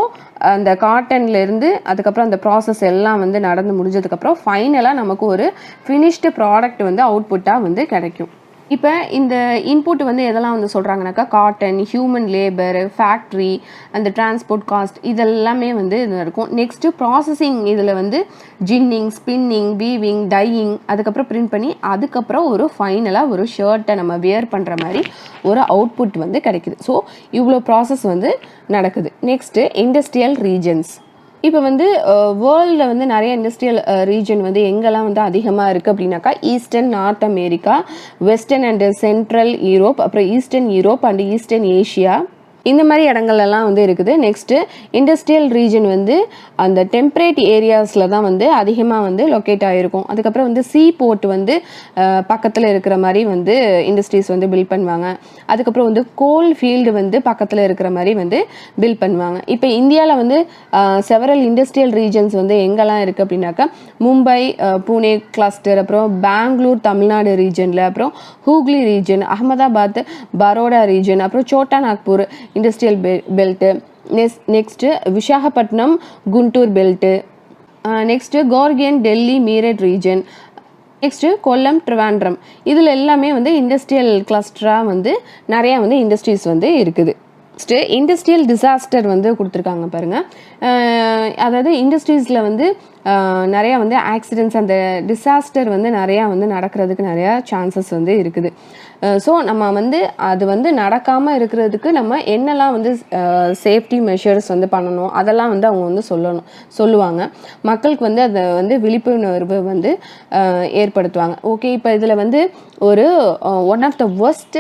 அந்த காட்டன்லேருந்து அதுக்கப்புறம் அந்த ப்ராசஸ் எல்லாம் வந்து நடந்து முடிஞ்சதுக்கப்புறம் ஃபைனலாக நமக்கு ஒரு ஃபினிஷ்டு ப்ராடக்ட் வந்து அவுட்புட்டாக வந்து கிடைக்கும். இப்போ இந்த இன்புட் வந்து எதெல்லாம் வந்து சொல்கிறாங்கனாக்கா காட்டன், ஹியூமன் லேபர், ஃபேக்ட்ரி, அந்த டிரான்ஸ்போர்ட் காஸ்ட், இதெல்லாமே வந்து இது இருக்கும். நெக்ஸ்ட்டு ப்ராசஸிங், இதில் வந்து ஜின்னிங், ஸ்பின்னிங், வீவிங், டையிங், அதுக்கப்புறம் பிரிண்ட் பண்ணி அதுக்கப்புறம் ஒரு ஃபைனலாக ஒரு ஷர்ட்டை நம்ம வியர் பண்ணுற மாதிரி ஒரு அவுட்புட் வந்து கிடைக்குது. ஸோ இவ்வளோ ப்ராசஸ் வந்து நடக்குது. Next industrial regions. இப்போ வந்து வேர்ல்டில் வந்து நிறைய இண்டஸ்ட்ரியல் ரீஜன் வந்து எங்கெல்லாம் வந்து அதிகமாக இருக்குது அப்படின்னாக்கா eastern North America, western and central Europe, அப்புறம் eastern Europe and eastern Asia, இந்த மாதிரி இடங்கள்லாம் வந்து இருக்குது. நெக்ஸ்ட்டு இண்டஸ்ட்ரியல் ரீஜன் வந்து அந்த டெம்பரேட் ஏரியாஸில் தான் வந்து அதிகமாக வந்து லொக்கேட் ஆகிருக்கும். அதுக்கப்புறம் வந்து சீ போர்ட் வந்து பக்கத்தில் இருக்கிற மாதிரி வந்து இண்டஸ்ட்ரீஸ் வந்து பில்ட் பண்ணுவாங்க. அதுக்கப்புறம் வந்து கோல் ஃபீல்டு வந்து பக்கத்தில் இருக்கிற மாதிரி வந்து பில்ட் பண்ணுவாங்க. இப்போ இந்தியாவில் வந்து செவரல் இண்டஸ்ட்ரியல் ரீஜன்ஸ் வந்து எங்கெல்லாம் இருக்குது அப்படின்னாக்கா மும்பை, புனே கிளஸ்டர், அப்புறம் பெங்களூர் தமிழ்நாடு ரீஜனில், அப்புறம் ஹூக்ளி ரீஜன், அகமதாபாத் பரோடா ரீஜன், அப்புறம் Chota Nagpur industrial belt, next Visakhapatnam Guntur belt, next Gurgaon Delhi Meerut region, next Kollam Trivandrum, இதில் எல்லாமே வந்து இண்டஸ்ட்ரியல் கிளஸ்டராக வந்து நிறையா வந்து இண்டஸ்ட்ரீஸ் வந்து இருக்குது. நெக்ஸ்ட்டு இண்டஸ்ட்ரியல் டிசாஸ்டர் வந்து கொடுத்துருக்காங்க பாருங்கள். அதாவது இண்டஸ்ட்ரீஸில் வந்து நிறையா வந்து ஆக்சிடென்ட்ஸ், அந்த டிசாஸ்டர் வந்து நிறையா வந்து நடக்கிறதுக்கு நிறையா சான்சஸ் வந்து இருக்குது. ஸோ நம்ம வந்து அது வந்து நடக்காமல் இருக்கிறதுக்கு நம்ம என்னெல்லாம் வந்து சேஃப்டி மெஷர்ஸ் வந்து பண்ணணும் அதெல்லாம் வந்து அவங்க வந்து சொல்லுவாங்க. மக்களுக்கு வந்து அதை வந்து விழிப்புணர்வு வந்து ஏற்படுத்துவாங்க. ஓகே, இப்போ இதில் வந்து ஒரு one of the worst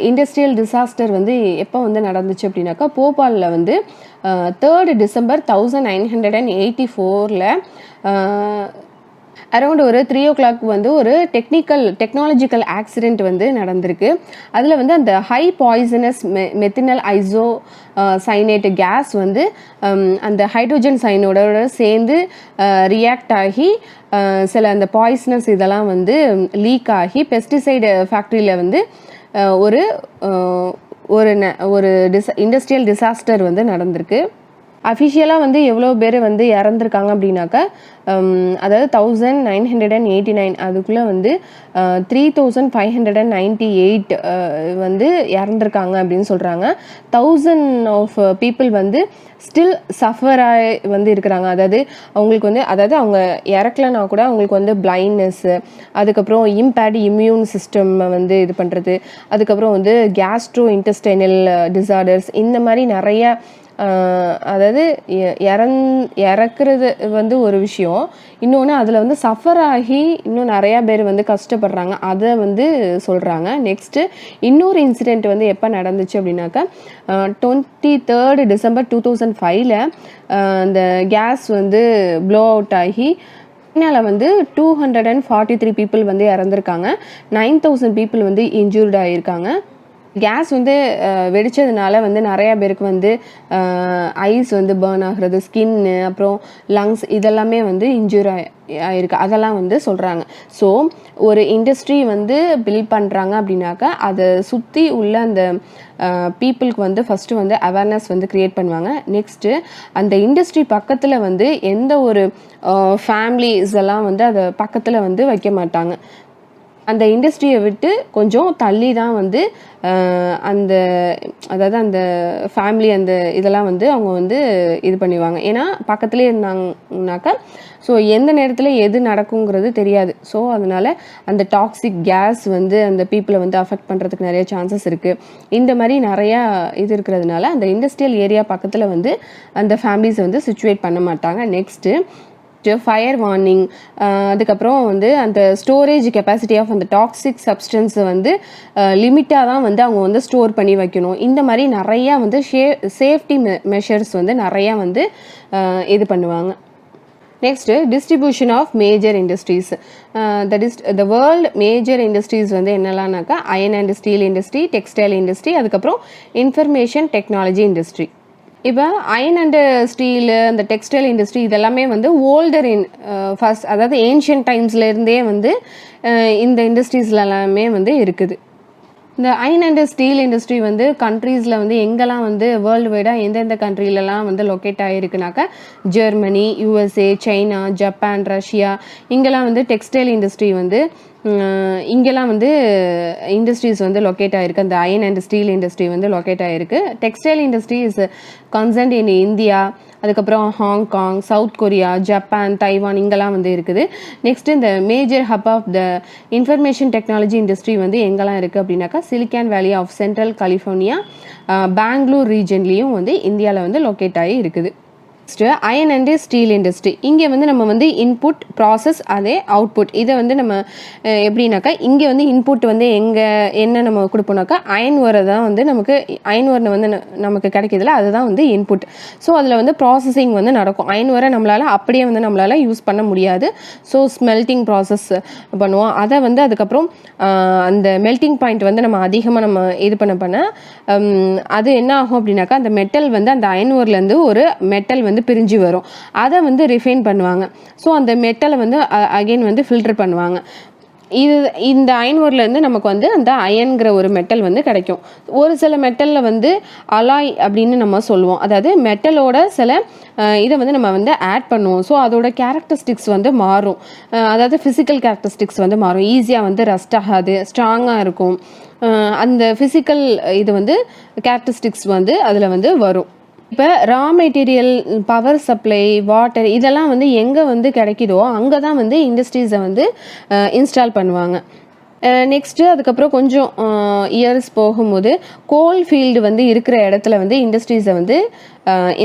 industrial disaster வந்து எப்போ வந்து நடந்துச்சு அப்படின்னாக்கா போபாலில் வந்து 3 டிசம்பர் 1984 அரௌண்ட் ஒரு 3 o'clock வந்து ஒரு டெக்னாலஜிக்கல் ஆக்சிடெண்ட் வந்து நடந்திருக்கு. அதில் வந்து அந்த high poisonous methyl isocyanate gas வந்து அந்த ஹைட்ரோஜன் சைனோட சேர்ந்து ரியாக்ட் ஆகி சில அந்த பாய்சனஸ் இதெல்லாம் வந்து லீக் ஆகி பெஸ்டிசைடு ஃபேக்ட்ரியில் வந்து ஒரு ஒரு இண்டஸ்ட்ரியல் டிசாஸ்டர் வந்து நடந்திருக்கு. அஃபிஷியலாக வந்து எவ்வளோ பேர் வந்து இறந்துருக்காங்க அப்படின்னாக்கா, அதாவது 1989 அதுக்குள்ளே வந்து 3598 வந்து இறந்துருக்காங்க அப்படின்னு சொல்கிறாங்க. 1000 ஆஃப் பீப்புள் வந்து ஸ்டில் சஃபராக வந்து இருக்கிறாங்க. அதாவது அவங்களுக்கு வந்து அவங்க இறக்கலனா கூட அவங்களுக்கு வந்து பிளைண்ட்னஸ்ஸு, அதுக்கப்புறம் இம்பேர்டு இம்யூன் சிஸ்டம் வந்து இது பண்ணுறது, அதுக்கப்புறம் வந்து கேஸ்ட்ரோ இன்டெஸ்டைனல் டிசார்டர்ஸ், இந்த மாதிரி நிறைய அதாவது இறக்குறது வந்து ஒரு விஷயம். இன்னொன்று அதில் வந்து சஃபர் ஆகி இன்னும் நிறையா பேர் வந்து கஷ்டப்படுறாங்க, அதை வந்து சொல்கிறாங்க. நெக்ஸ்ட்டு இன்னொரு இன்சிடெண்ட் வந்து எப்போ நடந்துச்சு அப்படின்னாக்கா 23rd December 2005 அந்த கேஸ் வந்து ப்ளோ அவுட் ஆகி சைனாவில் வந்து 243 பீப்புள் வந்து இறந்துருக்காங்க, 9000 பீப்புள் வந்து இன்ஜூர்ட் ஆகியிருக்காங்க. கேஸ் வந்து வெடித்ததுனால வந்து நிறையா பேருக்கு வந்து ஐஸ் வந்து பேர்ன் ஆகிறது, ஸ்கின்னு, அப்புறம் லங்ஸ் இதெல்லாமே வந்து இன்ஜூர் ஆகிருக்கு, அதெல்லாம் வந்து சொல்கிறாங்க. ஸோ ஒரு இண்டஸ்ட்ரி வந்து பில்ட் பண்ணுறாங்க அப்படின்னாக்கா அதை சுற்றி உள்ள அந்த பீப்புளுக்கு வந்து ஃபஸ்ட்டு வந்து அவேர்னஸ் வந்து க்ரியேட் பண்ணுவாங்க. நெக்ஸ்ட்டு அந்த இண்டஸ்ட்ரி பக்கத்தில் வந்து எந்த ஒரு ஃபேமிலிஸ் எல்லாம் வந்து அதை பக்கத்தில் வந்து வைக்க மாட்டாங்க. அந்த இண்டஸ்ட்ரியை விட்டு கொஞ்சம் தள்ளி தான் வந்து அதாவது அந்த ஃபேமிலி அந்த இதெல்லாம் வந்து அவங்க வந்து இது பண்ணுவாங்க. ஏன்னா பக்கத்துலேயே இருந்தாங்கனாக்கா ஸோ எந்த நேரத்தில் எது நடக்குங்கிறது தெரியாது. ஸோ அதனால் அந்த டாக்ஸிக் கேஸ் வந்து அந்த பீப்புளை வந்து அஃபெக்ட் பண்ணுறதுக்கு நிறைய சான்சஸ் இருக்குது. இந்த மாதிரி நிறையா இது இருக்கிறதுனால அந்த இண்டஸ்ட்ரியல் ஏரியா பக்கத்தில் வந்து அந்த ஃபேமிலிஸை வந்து சிச்சுவேட் பண்ண மாட்டாங்க. நெக்ஸ்ட்டு ஃபயர் வார்னிங், அதுக்கப்புறம் வந்து அந்த ஸ்டோரேஜ் கெப்பாசிட்டி ஆஃப் அந்த டாக்ஸிக் சப்ஸ்டன்ஸை வந்து லிமிட்டாக தான் வந்து அவங்க வந்து ஸ்டோர் பண்ணி வைக்கணும். இந்த மாதிரி நிறையா வந்து சேஃப்டி மெஷர்ஸ் வந்து நிறையா வந்து இது பண்ணுவாங்க. Next distribution of major industries. The world major industries வந்து என்னெல்லாம்னாக்கா iron and steel industry, textile industry, அதுக்கப்புறம் இன்ஃபர்மேஷன் டெக்னாலஜி இண்டஸ்ட்ரி. இப்போ அயன் அண்டு ஸ்டீலு, அந்த டெக்ஸ்டைல் இண்டஸ்ட்ரி இதெல்லாமே வந்து ஓல்டர் ஃபர்ஸ்ட் அதாவது ஏன்ஷியன்ட் டைம்ஸ்லேருந்தே வந்து இந்த இண்டஸ்ட்ரீஸில் எல்லாமே வந்து இருக்குது. இந்த அயன் அண்ட் ஸ்டீல் இண்டஸ்ட்ரி வந்து கண்ட்ரீஸில் வந்து எங்கெல்லாம் வந்து வேர்ல்டு வைடாக எந்தெந்த கண்ட்ரிலலாம் வந்து லொக்கேட் ஆகிருக்குனாக்கா Germany, USA, China, Japan, Russia, இங்கெல்லாம் வந்து டெக்ஸ்டைல் இண்டஸ்ட்ரி வந்து இங்கெல்லாம் வந்து இண்டஸ்ட்ரீஸ் வந்து லொக்கேட் ஆகிருக்கு. அந்த அயன் அண்ட் ஸ்டீல் இண்டஸ்ட்ரி வந்து லொக்கேட் ஆகிருக்கு. Textile industry is concerned in India, அதுக்கப்புறம் Hong Kong, South Korea, Japan, Taiwan இங்கெல்லாம் வந்து இருக்குது. நெக்ஸ்ட் இந்த major hub of the information technology industry வந்து எங்கெல்லாம் இருக்குது அப்படின்னாக்கா Silicon Valley of central California, Bangalore ரீஜன்லேயும் வந்து இந்தியாவில் வந்து லொக்கேட் ஆகி இருக்குது. Next iron and steel industry. இங்கே வந்து நம்ம வந்து இன்புட், ப்ராசஸ், அதே அவுட்புட். இதை வந்து நம்ம எப்படின்னாக்கா இங்கே வந்து இன்புட் வந்து என்ன நம்ம கொடுப்போம்னாக்கா அயன் ஓரை தான் வந்து நமக்கு அயன் ஓரை வந்து நமக்கு கிடைக்கிதுல அதுதான் வந்து இன்புட். ஸோ அதில் வந்து ப்ராசஸிங் வந்து நடக்கும். அயன் ஓரை நம்மளால் அப்படியே வந்து நம்மளால் யூஸ் பண்ண முடியாது. ஸோ ஸ்மெல்ட்டிங் ப்ராசஸ் பண்ணுவோம். அதை வந்து அதுக்கப்புறம் அந்த மெல்ட்டிங் பாயிண்ட் வந்து நம்ம அதிகமாக நம்ம இது பண்ண அது என்ன ஆகும் அப்படின்னாக்கா அந்த மெட்டல் வந்து அந்த அயன் ஓர்லேருந்து ஒரு மெட்டல் வந்து பிரிஞ்சு வரும். அதை வந்து ரிஃபைன் பண்ணுவாங்க. ஸோ அந்த மெட்டலை வந்து அகைன் வந்து ஃபில்டர் பண்ணுவாங்க. இந்த அயன் ஓர்லேருந்து நமக்கு வந்து அந்த அயன்கிற ஒரு மெட்டல் வந்து கிடைக்கும். ஒரு சில மெட்டலில் வந்து அலாய் அப்படின்னு நம்ம சொல்லுவோம். அதாவது மெட்டலோட சில இதை வந்து நம்ம வந்து ஆட் பண்ணுவோம். ஸோ அதோட கேரக்டரிஸ்டிக்ஸ் வந்து மாறும். அதாவது ஃபிசிக்கல் கேரக்டரிஸ்டிக்ஸ் வந்து மாறும். ஈஸியாக வந்து ரஸ்ட் ஆகாது, ஸ்ட்ராங்காக இருக்கும். அந்த ஃபிசிக்கல் இது வந்து கேரக்டரிஸ்டிக்ஸ் வந்து அதில் வந்து வரும். இப்போ raw material, power supply, water இதெல்லாம் வந்து எங்கே வந்து கிடைக்குதோ அங்கே தான் வந்து இண்டஸ்ட்ரீஸை வந்து இன்ஸ்டால் பண்ணுவாங்க. நெக்ஸ்ட்டு அதுக்கப்புறம் கொஞ்சம் இயர்ஸ் போகும்போது கோல் ஃபீல்டு வந்து இருக்கிற இடத்துல வந்து இண்டஸ்ட்ரீஸை வந்து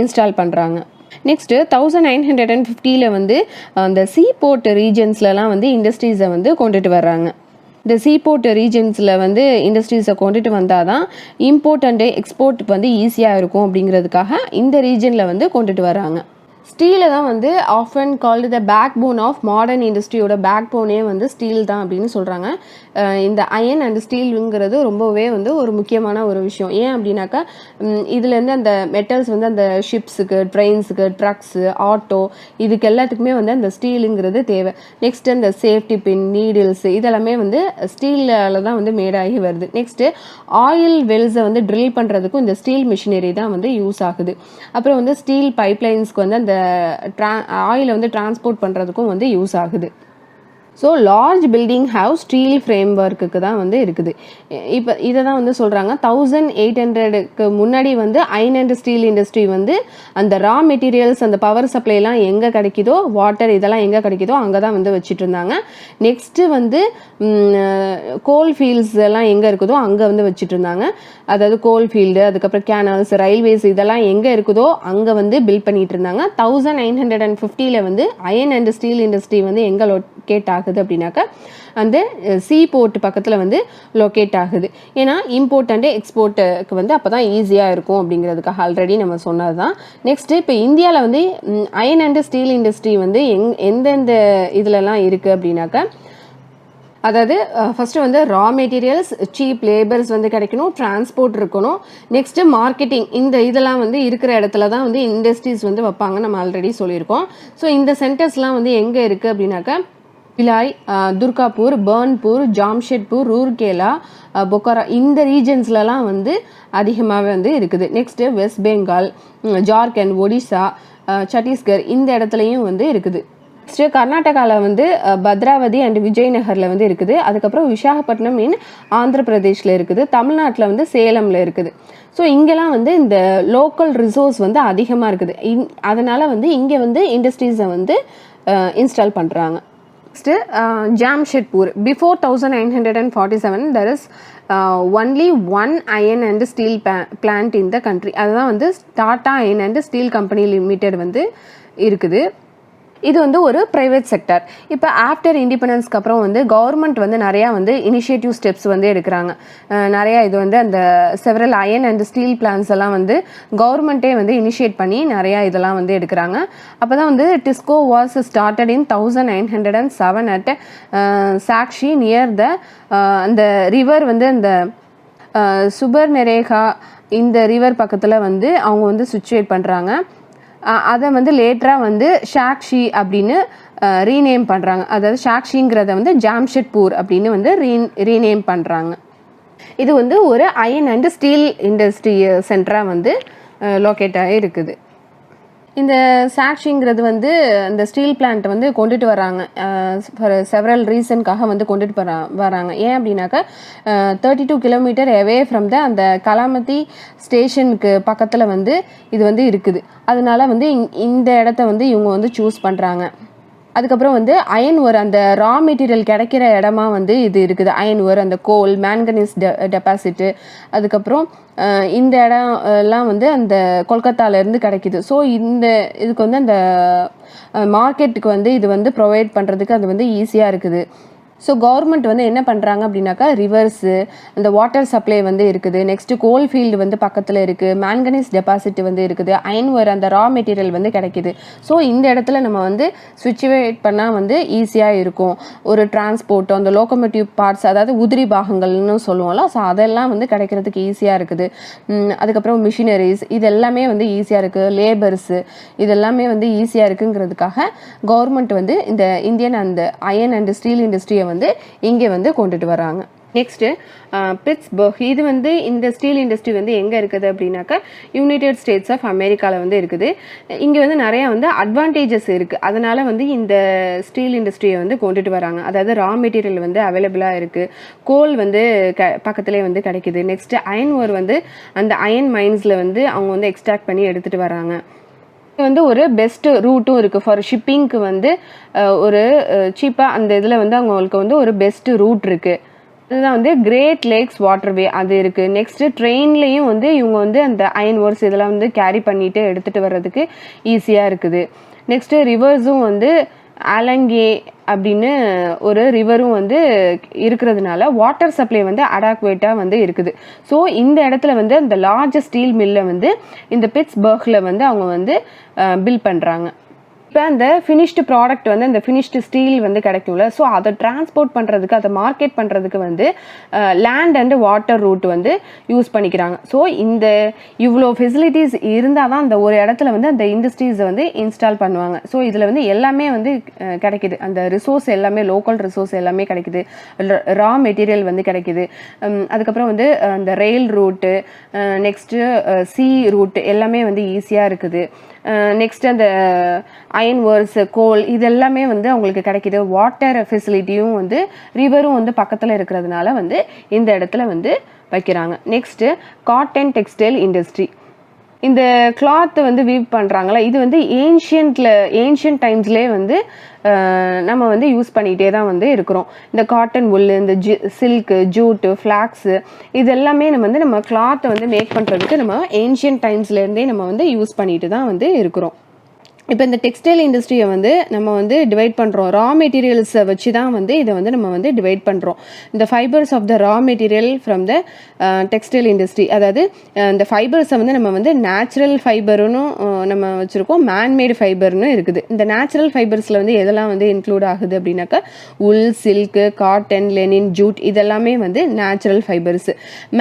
இன்ஸ்டால் பண்ணுறாங்க. நெக்ஸ்ட்டு 1950 வந்து அந்த சீபோர்ட் ரீஜன்ஸ்லலாம் வந்து இண்டஸ்ட்ரீஸை வந்து கொண்டுட்டு வர்றாங்க. இந்த சீபோர்ட் ரீஜன்ஸில் வந்து இண்டஸ்ட்ரீஸை கொண்டுட்டு வந்தால் தான் இம்போர்ட் அண்டு எக்ஸ்போர்ட் வந்து ஈஸியாக இருக்கும் அப்படிங்கிறதுக்காக இந்த ரீஜனில் வந்து கொண்டுட்டு வராங்க. ஸ்டீலை தான் வந்து often called the backbone of modern இண்டஸ்ட்ரியோட பேக் போனே வந்து ஸ்டீல் தான் அப்படின்னு சொல்கிறாங்க. இந்த அயன் அண்ட் ஸ்டீலுங்கிறது ரொம்பவே வந்து ஒரு முக்கியமான ஒரு விஷயம். ஏன் அப்படின்னாக்கா இதுலேருந்து அந்த மெட்டல்ஸ் வந்து அந்த ஷிப்ஸுக்கு, ட்ரெயின்ஸுக்கு, ட்ரக்ஸு, ஆட்டோ இதுக்கு எல்லாத்துக்குமே வந்து அந்த ஸ்டீலுங்கிறது தேவை. நெக்ஸ்ட்டு அந்த சேஃப்டி பின், நீடில்ஸ் இதெல்லாமே வந்து ஸ்டீலில் தான் வந்து மேடாகி வருது. நெக்ஸ்ட்டு ஆயில் வெல்ஸை வந்து ட்ரில் பண்ணுறதுக்கும் இந்த ஸ்டீல் மிஷினரி தான் வந்து யூஸ் ஆகுது. அப்புறம் வந்து ஸ்டீல் பைப்லைன்ஸ்க்கு வந்து அந்த ஆயிலை வந்து டிரான்ஸ்போர்ட் பண்ணுறதுக்கும் வந்து யூஸ் ஆகுது. So large building have steel frame ஒர்க்குக்கு தான் வந்து இருக்குது. இப்போ இதை தான் வந்து சொல்கிறாங்க 1800க்கு முன்னாடி வந்து அயன் அண்ட் ஸ்டீல் இண்டஸ்ட்ரி வந்து அந்த ரா மெட்டீரியல்ஸ், அந்த பவர் சப்ளைலாம் எங்கே கிடைக்குதோ, வாட்டர் இதெல்லாம் எங்கே கிடைக்குதோ அங்கே தான் வந்து வச்சுட்டு இருந்தாங்க. நெக்ஸ்ட்டு வந்து கோல் ஃபீல்ட்ஸ் எல்லாம் எங்கே இருக்குதோ அங்கே வந்து வச்சுட்டு இருந்தாங்க. அதாவது கோல் ஃபீல்டு, அதுக்கப்புறம் கேனல்ஸ், ரயில்வேஸ் இதெல்லாம் எங்கே இருக்குதோ அங்கே வந்து பில்ட் பண்ணிட்டு இருந்தாங்க. 1950 வந்து அயன் அண்ட் ஸ்டீல் இண்டஸ்ட்ரி வந்து எங்கே லொக்கேட் ஆகுது அப்படின்னாக்கா அந்த சீ போர்ட் பக்கத்தில் வந்து லொக்கேட் ஆகுது. ஏன்னா இம்போர்ட் அண்ட் எக்ஸ்போர்ட்டுக்கு வந்து அப்போ தான் ஈஸியாக இருக்கும் அப்படிங்கிறதுக்காக ஆல்ரெடி நம்ம சொன்னது தான். நெக்ஸ்ட்டு இப்போ இந்தியாவில் வந்து அயன் அண்ட் ஸ்டீல் இண்டஸ்ட்ரி வந்து எந்தெந்த இதிலலாம் இருக்குது அப்படின்னாக்கா, அதாவது ஃபஸ்ட்டு வந்து ரா மெட்டீரியல்ஸ், சீப் லேபர்ஸ் வந்து கிடைக்கணும், டிரான்ஸ்போர்ட் இருக்கணும், நெக்ஸ்ட்டு மார்க்கெட்டிங் இந்த இதெல்லாம் வந்து இருக்கிற இடத்துல தான் வந்து இண்டஸ்ட்ரீஸ் வந்து வைப்பாங்க. நம்ம ஆல்ரெடி சொல்லியிருக்கோம். ஸோ இந்த சென்டர்ஸ்லாம் வந்து எங்கே இருக்குது அப்படின்னாக்கா பிலாய், துர்காப்பூர், பர்ன்பூர், ஜாம்ஷெட்பூர், ரூர்கேலா, பொக்காரா இந்த ரீஜன்ஸ்லலாம் வந்து அதிகமாகவே வந்து இருக்குது. நெக்ஸ்ட்டு வெஸ்ட் பெங்கால், ஜார்க்கண்ட், ஒடிசா, சத்தீஸ்கர் இந்த இடத்துலையும் வந்து இருக்குது. நெக்ஸ்ட்டு கர்நாடகாவில் வந்து பத்ராவதி அண்ட் விஜயநகரில் வந்து இருக்குது. அதுக்கப்புறம் விசாகப்பட்டினம் இன் ஆந்திர பிரதேஷில் இருக்குது. தமிழ்நாட்டில் வந்து சேலமில் இருக்குது. ஸோ இங்கெல்லாம் வந்து இந்த லோக்கல் ரிசோர்ஸ் வந்து அதிகமாக இருக்குது. அதனால் வந்து இங்கே வந்து இண்டஸ்ட்ரீஸை வந்து இன்ஸ்டால் பண்ணுறாங்க. Next Jamshedpur. Before 1947 there is only one iron and steel plant in the country. அதுதான் வந்து Tata iron and steel company limited வந்து இருக்குது. இது வந்து ஒரு ப்ரைவேட் செக்டர். இப்போ ஆஃப்டர் இண்டிபெண்டன்ஸ்க்கு அப்புறம் வந்து கவர்மெண்ட் வந்து நிறையா வந்து இனிஷியேட்டிவ் ஸ்டெப்ஸ் வந்து எடுக்கிறாங்க. நிறையா இது வந்து அந்த several iron and steel plans எல்லாம் வந்து கவர்மெண்ட்டே வந்து இனிஷியேட் பண்ணி நிறையா இதெல்லாம் வந்து எடுக்கிறாங்க. அப்போ தான் வந்து disco was started in 1907 at Sakshi near the அந்த ரிவர் வந்து அந்த சுபர்நரேகா இந்த ரிவர் பக்கத்தில் வந்து அவங்க வந்து சிச்சுவேட் பண்ணுறாங்க. அதை வந்து லேட்டராக வந்து சாக்ஷி அப்படின்னு ரீநேம் பண்ணுறாங்க. அதாவது சாக்ஷிங்கிறத வந்து ஜாம்ஷெட்பூர் அப்படின்னு வந்து ரீநேம் பண்ணுறாங்க. இது வந்து ஒரு அயன் அண்ட் ஸ்டீல் இண்டஸ்ட்ரி சென்டராக வந்து லொக்கேட் ஆகி இருக்குது. இந்த சாக்ஷிங்கிறது வந்து இந்த ஸ்டீல் பிளான்ட் வந்து கொண்டுட்டு வராங்க ஃபார் செவரல் ரீசனுக்காக வந்து கொண்டுட்டு வராங்க. ஏன் அப்படின்னாக்கா 32 கிலோமீட்டர் அவே ஃப்ரம் த அந்த கலாமதி ஸ்டேஷனுக்கு பக்கத்தில் வந்து இது வந்து இருக்குது. அதனால வந்து இந்த இடத்த வந்து இவங்க வந்து சூஸ் பண்ணுறாங்க. அதுக்கப்புறம் வந்து அயன் ஓர் அந்த ரா மெட்டீரியல் கிடைக்கிற இடமா வந்து இது இருக்குது. அயன் ஓர், அந்த கோல், மேங்கனீஸ் டெபாசிட்டு, அதுக்கப்புறம் இந்த இடம் எல்லாம் வந்து அந்த கொல்கத்தாலேருந்து கிடைக்கிது. ஸோ இந்த இதுக்கு வந்து அந்த மார்க்கெட்டுக்கு வந்து இது வந்து ப்ரொவைட் பண்ணுறதுக்கு அது வந்து ஈஸியாக இருக்குது. ஸோ கவர்மெண்ட் வந்து என்ன பண்ணுறாங்க அப்படின்னாக்கா ரிவர்ஸு, அந்த வாட்டர் சப்ளை வந்து இருக்குது. நெக்ஸ்ட்டு கோல் ஃபீல்டு வந்து பக்கத்தில் இருக்குது. மேங்கனீஸ் டெபாசிட் வந்து இருக்குது. அயன் ஓர் அந்த ரா மெட்டீரியல் வந்து கிடைக்கிது. ஸோ இந்த இடத்துல நம்ம வந்து சுவிச்சுவேட் பண்ணால் வந்து ஈஸியாக இருக்கும். ஒரு டிரான்ஸ்போர்ட்டோ அந்த லோக்கோமோட்டிவ் பார்ட்ஸ், அதாவது உதிரி பாகங்கள்னு சொல்லுவோம்ல, ஸோ அதெல்லாம் வந்து கிடைக்கிறதுக்கு ஈஸியாக இருக்குது. அதுக்கப்புறம் மிஷினரிஸ் இது எல்லாமே வந்து ஈஸியாக இருக்குது. லேபர்ஸு இதெல்லாமே வந்து ஈஸியாக இருக்குங்கிறதுக்காக கவர்மெண்ட் வந்து இந்த இந்தியன் அந்த அயன் அண்ட் ஸ்டீல் இண்டஸ்ட்ரியை வந்து இங்கே வந்து கொண்டுட்டு வராங்க. Next Pittsburgh. இது வந்து இந்த ஸ்டீல் இண்டஸ்ட்ரி வந்து எங்கே இருக்குது அப்படின்னாக்கா யுனைடெட் ஸ்டேட்ஸ் ஆஃப் அமெரிக்காவில் வந்து இருக்குது. இங்கே வந்து நிறையா வந்து அட்வான்டேஜஸ் இருக்குது. அதனால் வந்து இந்த ஸ்டீல் இண்டஸ்ட்ரியை வந்து கொண்டுட்டு வராங்க. அதாவது ரா மெட்டீரியல் வந்து அவைலபிளாக இருக்குது. கோல் வந்து பக்கத்துலேயே வந்து கிடைக்கிது. நெக்ஸ்ட்டு அயன் ஓர் வந்து அந்த அயன் மைன்ஸில் வந்து அவங்க வந்து எக்ஸ்ட்ராக்ட் பண்ணி எடுத்துகிட்டு வராங்க. வந்து ஒரு பெஸ்ட் ரூட்டும் இருக்குது ஃபார் ஷிப்பிங்க்கு வந்து ஒரு சீப்பாக அந்த இதில் வந்து அவங்களுக்கு வந்து ஒரு பெஸ்ட் ரூட் இருக்குது. அதுதான் வந்து கிரேட் லேக்ஸ் வாட்டர்வே அது இருக்குது. நெக்ஸ்ட்டு ட்ரெயின்லேயும் வந்து இவங்க வந்து அந்த அயன் ஓர்ஸ் இதெல்லாம் வந்து கேரி பண்ணிவிட்டு எடுத்துகிட்டு வர்றதுக்கு ஈஸியாக இருக்குது. நெக்ஸ்ட்டு ரிவர்ஸும் வந்து அலங்கே அப்படின்னு ஒரு ரிவரும் வந்து இருக்கிறதுனால வாட்டர் சப்ளை வந்து அடாக்வேட்டாக வந்து இருக்குது. ஸோ இந்த இடத்துல வந்து அந்த லார்ஜஸ்ட் ஸ்டீல் மில்லை வந்து இந்த பிட்ஸ்பர்கில் வந்து அவங்க வந்து பில்ட் பண்ணுறாங்க. இப்போ அந்த ஃபினிஷ்டு ப்ராடக்ட் வந்து அந்த ஃபினிஷ்டு ஸ்டீல் வந்து கிடைக்கும்ல, ஸோ அதை டிரான்ஸ்போர்ட் பண்ணுறதுக்கு அதை மார்க்கெட் பண்ணுறதுக்கு வந்து லேண்ட் அண்ட் வாட்டர் ரூட் வந்து யூஸ் பண்ணிக்கிறாங்க. ஸோ இந்த இவ்வளோ ஃபெசிலிட்டிஸ் இருந்தால் தான் அந்த ஒரு இடத்துல வந்து அந்த இண்டஸ்ட்ரீஸை வந்து இன்ஸ்டால் பண்ணுவாங்க. ஸோ இதில் வந்து எல்லாமே வந்து கிடைக்குது, அந்த ரிசோர்ஸ் எல்லாமே லோக்கல் ரிசோர்ஸ் எல்லாமே கிடைக்குது, ரா மெட்டீரியல் வந்து கிடைக்குது. அதுக்கப்புறம் வந்து அந்த rail route, next sea route எல்லாமே வந்து ஈஸியாக இருக்குது. நெக்ஸ்ட் அந்த அயன் ஒர்க்ஸ், கோல் இதெல்லாமே வந்து அவங்களுக்கு கிடைக்கிது. வாட்டர் ஃபெசிலிட்டியும் வந்து ரிவரும் வந்து பக்கத்தில் இருக்கிறதுனால வந்து இந்த இடத்துல வந்து வைக்கிறாங்க. Next cotton textile industry. இந்த கிளாத் வந்து வீவ் பண்ணுறாங்களா, இது வந்து ஏன்ஷியன்ட் டைம்ஸ்லேயே வந்து நம்ம வந்து யூஸ் பண்ணிகிட்டே தான் வந்து இருக்கிறோம். இந்த காட்டன் உல், இந்த சில்க்கு, ஜூட்டு, ஃப்ளாக்ஸு இதெல்லாமே நம்ம கிளாத்தை வந்து மேக் பண்ணுறதுக்கு நம்ம ஏன்ஷியன்ட் டைம்ஸ்லேருந்தே நம்ம வந்து யூஸ் பண்ணிட்டு தான் வந்து இருக்கிறோம். இப்போ இந்த டெக்ஸ்டைல் இண்டஸ்ட்ரியை வந்து நம்ம வந்து டிவைட் பண்ணுறோம். ரா மெட்டீரியல்ஸை வச்சு தான் வந்து இதை வந்து நம்ம வந்து டிவைட் பண்ணுறோம். இந்த fibres of the raw material from the textile industry, அதாவது இந்த ஃபைபர்ஸை வந்து நம்ம வந்து நேச்சுரல் ஃபைபர்னு நம்ம வச்சுருக்கோம், மேன்மேடு ஃபைபர்னு இருக்குது. இந்த நேச்சுரல் ஃபைபர்ஸில் வந்து எதெல்லாம் வந்து இன்க்ளூட் ஆகுது அப்படின்னாக்கா உல், சில்க்கு, காட்டன், லெனின், ஜூட் இதெல்லாமே வந்து நேச்சுரல் ஃபைபர்ஸ்.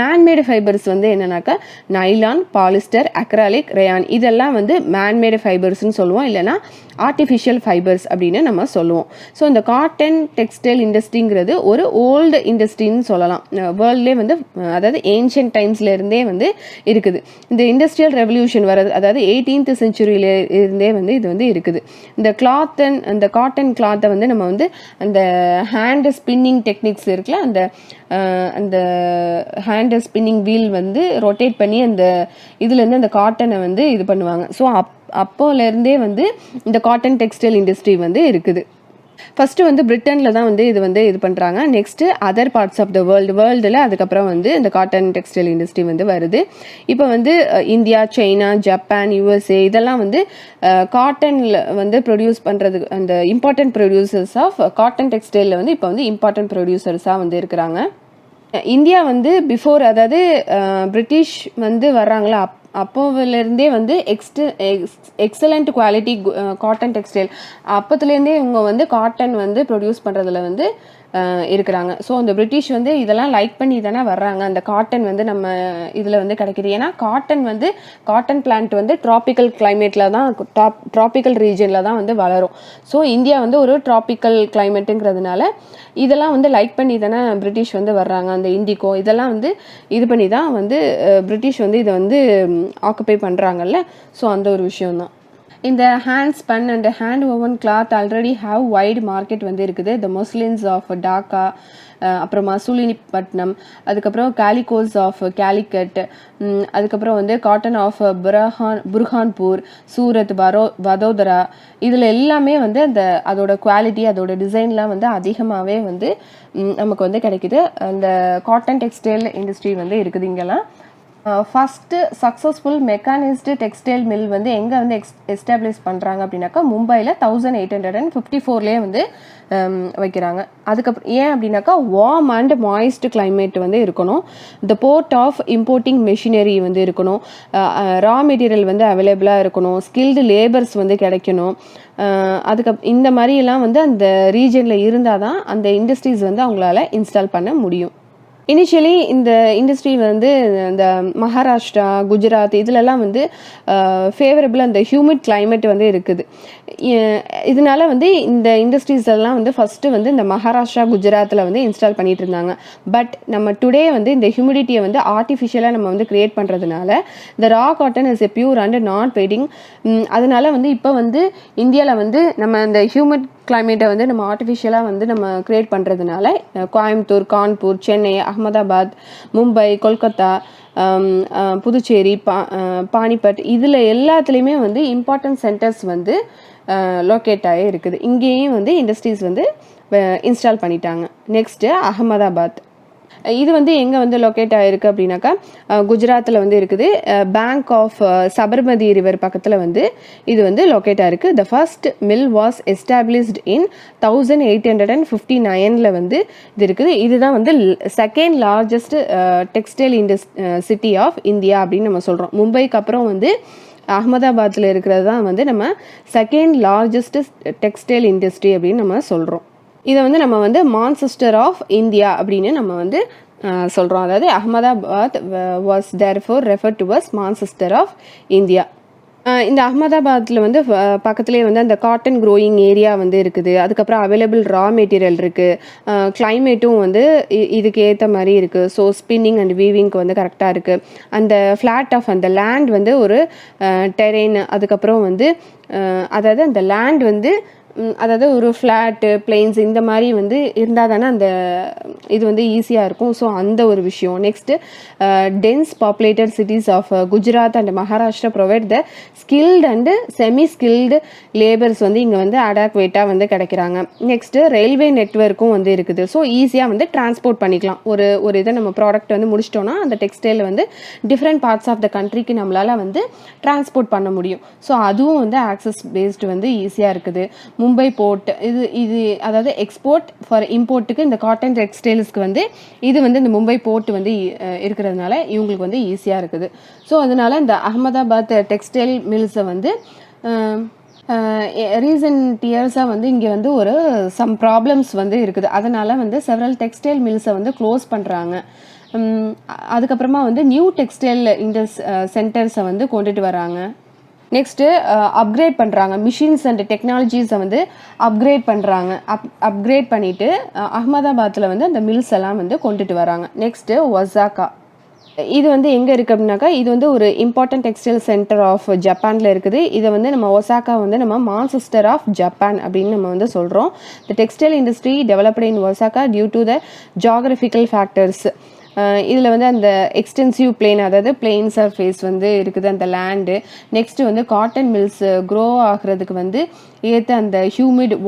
மேன்மேடு ஃபைபர்ஸ் வந்து என்னன்னாக்கா நைலான், பாலிஸ்டர், அக்ராலிக், ரயான் இதெல்லாம் வந்து மேன்மேடு ஃபைபர்ஸ்னு சொல்லுவோம், இல்லைனா ஆர்டிஃபிஷியல் ஃபைபர்ஸ் அப்படின்னு நம்ம சொல்லுவோம். ஸோ இந்த காட்டன் டெக்ஸ்டைல் இண்டஸ்ட்ரிங்கிறது ஒரு ஓல்டு இண்டஸ்ட்ரின்னு சொல்லலாம். வேர்ல்ட்லேயே வந்து அதாவது ஏன்ஷியன்ட் டைம்ஸ்லேருந்தே வந்து இருக்குது. இந்த இண்டஸ்ட்ரியல் ரெவல்யூஷன் வரது, அதாவது 18th செஞ்சுரியில இருந்தே வந்து இது வந்து இருக்குது. இந்த காட்டன் கிளாத்தை வந்து நம்ம வந்து அந்த ஹேண்ட் ஸ்பின்னிங் டெக்னிக்ஸ் இருக்குல்ல, அந்த ஹேண்ட் ஸ்பின்னிங் வீல் வந்து ரொட்டேட் பண்ணி அந்த இதுலேருந்து அந்த காட்டனை வந்து இது பண்ணுவாங்க. ஸோ அப்போலேருந்தே வந்து இந்த காட்டன் டெக்ஸ்டைல் இண்டஸ்ட்ரி வந்து இருக்குது. ஃபஸ்ட்டு வந்து பிரிட்டனில் தான் வந்து இது பண்ணுறாங்க. Next other parts of the வேர்ல்டில் அதுக்கப்புறம் வந்து இந்த காட்டன் டெக்ஸ்டைல் இண்டஸ்ட்ரி வந்து வருது. இப்போ வந்து இந்தியா, சைனா, ஜப்பான், USA இதெல்லாம் வந்து காட்டனில் வந்து ப்ரொடியூஸ் பண்ணுறதுக்கு அந்த இம்பார்ட்டன்ட் ப்ரொடியூசர்ஸ் ஆஃப் காட்டன் டெக்ஸ்டைலில் வந்து இப்போ வந்து இம்பார்ட்டன்ட் ப்ரொடியூசர்ஸாக வந்து இருக்கிறாங்க. இந்தியா வந்து பிஃபோர், அதாவது பிரிட்டிஷ் வந்து வர்றாங்களா அப்போவிலேருந்தே வந்து எக்ஸலண்ட் குவாலிட்டி காட்டன் டெக்ஸ்டைல் அப்போத்துலேருந்தே இவங்க வந்து காட்டன் வந்து ப்ரொடியூஸ் பண்ணுறதுல வந்து இருக்கிறாங்க. ஸோ அந்த பிரிட்டிஷ் வந்து இதெல்லாம் லைக் பண்ணி தானே வர்றாங்க. அந்த காட்டன் வந்து நம்ம இதில் வந்து கிடைக்கிது. ஏன்னா காட்டன் பிளான்ட் வந்து ட்ராபிக்கல் கிளைமேட்டில் தான், ட்ராபிக்கல் ரீஜனில் தான் வந்து வளரும். ஸோ இந்தியா வந்து ஒரு ட்ராபிக்கல் கிளைமேட்டுங்கிறதுனால இதெல்லாம் வந்து லைக் பண்ணி தானே பிரிட்டிஷ் வந்து வர்றாங்க. அந்த இண்டிகோ இதெல்லாம் வந்து இது பண்ணி தான் வந்து பிரிட்டிஷ் வந்து இதை வந்து ஆக்குபை பண்ணுறாங்கல்ல. ஸோ அந்த ஒரு விஷயம்தான். இந்த hand spun and hand woven cloth already have wide market வந்து இருக்குது. த முஸ்லிம்ஸ் ஆஃப் டாக்கா, அப்புறமா சுலினிப்பட்டினம், அதுக்கப்புறம் கேலிகோஸ் ஆஃப் கேலிக்கட், அதுக்கப்புறம் வந்து காட்டன் ஆஃப் புர்ஹான்பூர், சூரத், வதோதரா இதில் எல்லாமே வந்து அதோட குவாலிட்டி, அதோட டிசைன்லாம் வந்து அதிகமாகவே வந்து நமக்கு வந்து கிடைக்குது. அந்த காட்டன் டெக்ஸ்டைல் இண்டஸ்ட்ரி வந்து இருக்குது இங்கெல்லாம். ஃபஸ்ட்டு சக்ஸஸ்ஃபுல் மெக்கானிஸ்டு டெக்ஸ்டைல் மில் வந்து எங்கே வந்து எஸ்டாப்ளிஷ் பண்ணுறாங்க அப்படின்னாக்கா மும்பையில் 1854 வந்து வைக்கிறாங்க. அதுக்கப்புறம் ஏன் அப்படின்னாக்கா வார்ம் அண்ட் மாய்ஸ்ட் கிளைமேட் வந்து இருக்கணும், த போர்ட் ஆஃப் இம்போர்ட்டிங் மெஷினரி வந்து இருக்கணும், ரா மெட்டீரியல் வந்து அவைலபிளாக இருக்கணும், ஸ்கில்டு லேபர்ஸ் வந்து கிடைக்கணும். இந்த மாதிரியெல்லாம் வந்து அந்த ரீஜனில் இருந்தால் தான் அந்த இண்டஸ்ட்ரீஸ் வந்து அவங்களால இன்ஸ்டால் பண்ண முடியும். இனிஷியலி இந்த இண்டஸ்ட்ரி வந்து இந்த மகாராஷ்டிரா, குஜராத் இதிலெல்லாம் வந்து ஃபேவரபிள் அந்த ஹியூமிட் கிளைமேட் வந்து இருக்குது. இதனால வந்து இந்த இண்டஸ்ட்ரீஸ் எல்லாம் வந்து ஃபஸ்ட்டு வந்து இந்த மகாராஷ்டிரா, குஜராத்தில் வந்து இன்ஸ்டால் பண்ணிட்டு இருந்தாங்க. பட் நம்ம டுடே வந்து இந்த ஹியூமிடிட்டியை வந்து ஆர்டிஃபிஷியலாக நம்ம வந்து க்ரியேட் பண்ணுறதுனால இந்த raw cotton is a pure and not waiting. அதனால வந்து இப்போ வந்து இந்தியாவில் வந்து நம்ம இந்த ஹியூமிட் கிளைமேட்டை வந்து நம்ம ஆர்டிஃபிஷியலாக வந்து நம்ம க்ரியேட் பண்ணுறதுனால கோயம்புத்தூர், கான்பூர், சென்னை, அகமதாபாத், மும்பை, கொல்கத்தா, புதுச்சேரி, பானிபட் இதில் எல்லாத்துலேயுமே வந்து இம்பார்ட்டன்ட் சென்டர்ஸ் வந்து லொக்கேட் ஆகி இருக்குது. இங்கேயும் வந்து இண்டஸ்ட்ரீஸ் வந்து இன்ஸ்டால் பண்ணிட்டாங்க. நெக்ஸ்ட்டு அகமதாபாத். இது வந்து எங்கே வந்து லொக்கேட் ஆகிருக்கு அப்படின்னாக்கா குஜராத்தில் வந்து இருக்குது. பேங்க் ஆஃப் சபர்மதி ரிவர் பக்கத்தில் வந்து இது வந்து லொக்கேட் ஆகிருக்கு. The first mill was established in 1859 வந்து இது இருக்குது. இதுதான் வந்து second largest textile city of India அப்படின்னு நம்ம சொல்கிறோம். மும்பைக்கு அப்புறம் வந்து அகமதாபாத்தில் இருக்கிறது தான் வந்து நம்ம செகண்ட் லார்ஜஸ்ட் டெக்ஸ்டைல் இண்டஸ்ட்ரி அப்படின்னு நம்ம சொல்கிறோம். இதை வந்து நம்ம வந்து மான்செஸ்டர் ஆஃப் இந்தியா அப்படின்னு நம்ம வந்து சொல்கிறோம். அதாவது Ahmedabad was therefore refer to as Manchester of India. இந்த அகமதாபாத்தில் வந்து பக்கத்துலேயே வந்து அந்த காட்டன் க்ரோயிங் ஏரியா வந்து இருக்குது. அதுக்கப்புறம் அவைலபிள் ரா மெட்டீரியல் இருக்குது. கிளைமேட்டும் வந்து இதுக்கு ஏற்ற மாதிரி இருக்குது. ஸோ ஸ்பின்னிங் அண்ட் வீவிங்க்கு வந்து கரெக்டாக இருக்குது. அந்த ஃப்ளாட் ஆஃப் அந்த லேண்ட் வந்து ஒரு டெரெயின், அதுக்கப்புறம் வந்து அதாவது அந்த லேண்ட் வந்து அதாவது ஒரு ஃப்ளாட்டு பிளெயின்ஸ் இந்த மாதிரி வந்து இருந்தால் தானே அந்த இது வந்து ஈஸியாக இருக்கும். ஸோ அந்த ஒரு விஷயம். Next dense populated cities of Gujarat and Maharashtra provide the skilled and semi skilled labours வந்து இங்கே வந்து அடாக்வேட்டாக வந்து கிடைக்கிறாங்க. நெக்ஸ்ட்டு ரயில்வே நெட்வொர்க்கும் வந்து இருக்குது. ஸோ ஈஸியாக வந்து டிரான்ஸ்போர்ட் பண்ணிக்கலாம். ஒரு இதை நம்ம ப்ராடக்ட் வந்து முடிச்சிட்டோன்னா அந்த டெக்ஸ்டைலில் வந்து டிஃப்ரெண்ட் பார்ட்ஸ் ஆஃப் த கண்ட்ரிக்கு நம்மளால் வந்து டிரான்ஸ்போர்ட் பண்ண முடியும். ஸோ அதுவும் வந்து ஆக்சஸ் பேஸ்டு வந்து ஈஸியாக இருக்குது. மும்பை போர்ட் இது அதாவது எக்ஸ்போர்ட் ஃபார் இம்போர்ட்டுக்கு இந்த காட்டன் டெக்ஸ்டைல்ஸ்க்கு வந்து இது வந்து இந்த மும்பை போர்ட் வந்து இருக்கிறதுனால இவங்களுக்கு வந்து ஈஸியாக இருக்குது. ஸோ அதனால இந்த அகமதாபாத் டெக்ஸ்டைல் மில்ஸை வந்து ரீசன்ட் இயர்ஸாக வந்து இங்கே வந்து ஒரு சம் ப்ராப்ளம்ஸ் வந்து இருக்குது. அதனால் வந்து செவரல் டெக்ஸ்டைல் மில்ஸை வந்து க்ளோஸ் பண்ணுறாங்க. அதுக்கப்புறமா வந்து நியூ டெக்ஸ்டைல் சென்டர்ஸை வந்து கொண்டுட்டு வராங்க. நெக்ஸ்ட்டு அப்கிரேட் பண்ணுறாங்க. மிஷின்ஸ் அண்ட் டெக்னாலஜிஸை வந்து அப்கிரேட் பண்ணுறாங்க. அப்கிரேட் பண்ணிவிட்டு அகமதாபாத்தில் வந்து அந்த மில்ஸ் எல்லாம் வந்து கொண்டுட்டு வராங்க. Next Osaka. இது வந்து எங்கே இருக்குது அப்படின்னாக்கா இது வந்து ஒரு இம்பார்ட்டன்ட் டெக்ஸ்டைல் சென்டர் ஆஃப் ஜப்பானில் இருக்குது. இதை வந்து நம்ம ஒசாக்கா வந்து நம்ம மான்செஸ்டர் ஆஃப் ஜப்பான் அப்படின்னு நம்ம வந்து சொல்கிறோம். The textile industry developed in Osaka due to the geographical factors. இதில் வந்து அந்த எக்ஸ்டென்சிவ் பிளெயின், அதாவது பிளெயின் சர்ஃபேஸ் வந்து இருக்குது அந்த லேண்டு. நெக்ஸ்ட்டு வந்து காட்டன் மில்ஸ் க்ரோ ஆகிறதுக்கு வந்து ஏற்ற அந்த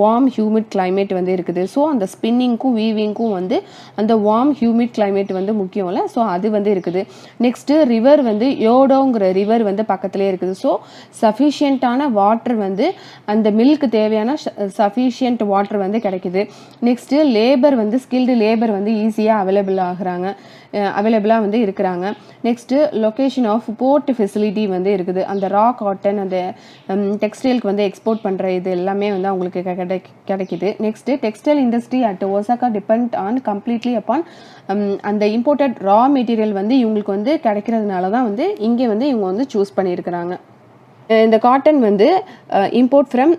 வார்ம் ஹியூமிட் கிளைமேட் வந்து இருக்குது. ஸோ அந்த ஸ்பின்னிங்க்கும் வீவிங்க்கும் வந்து அந்த வார்ம் ஹியூமிட் கிளைமேட் வந்து முக்கியம்ல. ஸோ அது வந்து இருக்குது. நெக்ஸ்ட்டு ரிவர் வந்து யோடோங்கிற ரிவர் வந்து பக்கத்துலேயே இருக்குது. ஸோ சஃபிஷியண்ட்டான வாட்டர் வந்து அந்த மில்க்கு தேவையான சஃபிஷியன்ட் வாட்டர் வந்து கிடைக்குது. நெக்ஸ்ட்டு லேபர் வந்து ஸ்கில்டு லேபர் வந்து ஈஸியாக அவைலபிளாக வந்து இருக்கிறாங்க. Next location of port facility வந்து இருக்குது. அந்த ரா காட்டன் அந்த டெக்ஸ்டைலுக்கு வந்து எக்ஸ்போர்ட் பண்ணுற இது எல்லாமே வந்து அவங்களுக்கு கிடைக்குது. Next textile industry at Osaka depend on completely upon அந்த இம்போர்ட்டட் ரா மெட்டீரியல் வந்து இவங்களுக்கு வந்து கிடைக்கிறதுனால தான் வந்து இங்கே வந்து இவங்க வந்து சூஸ் பண்ணியிருக்கிறாங்க. இந்த காட்டன் வந்து இம்போர்ட் ஃப்ரம்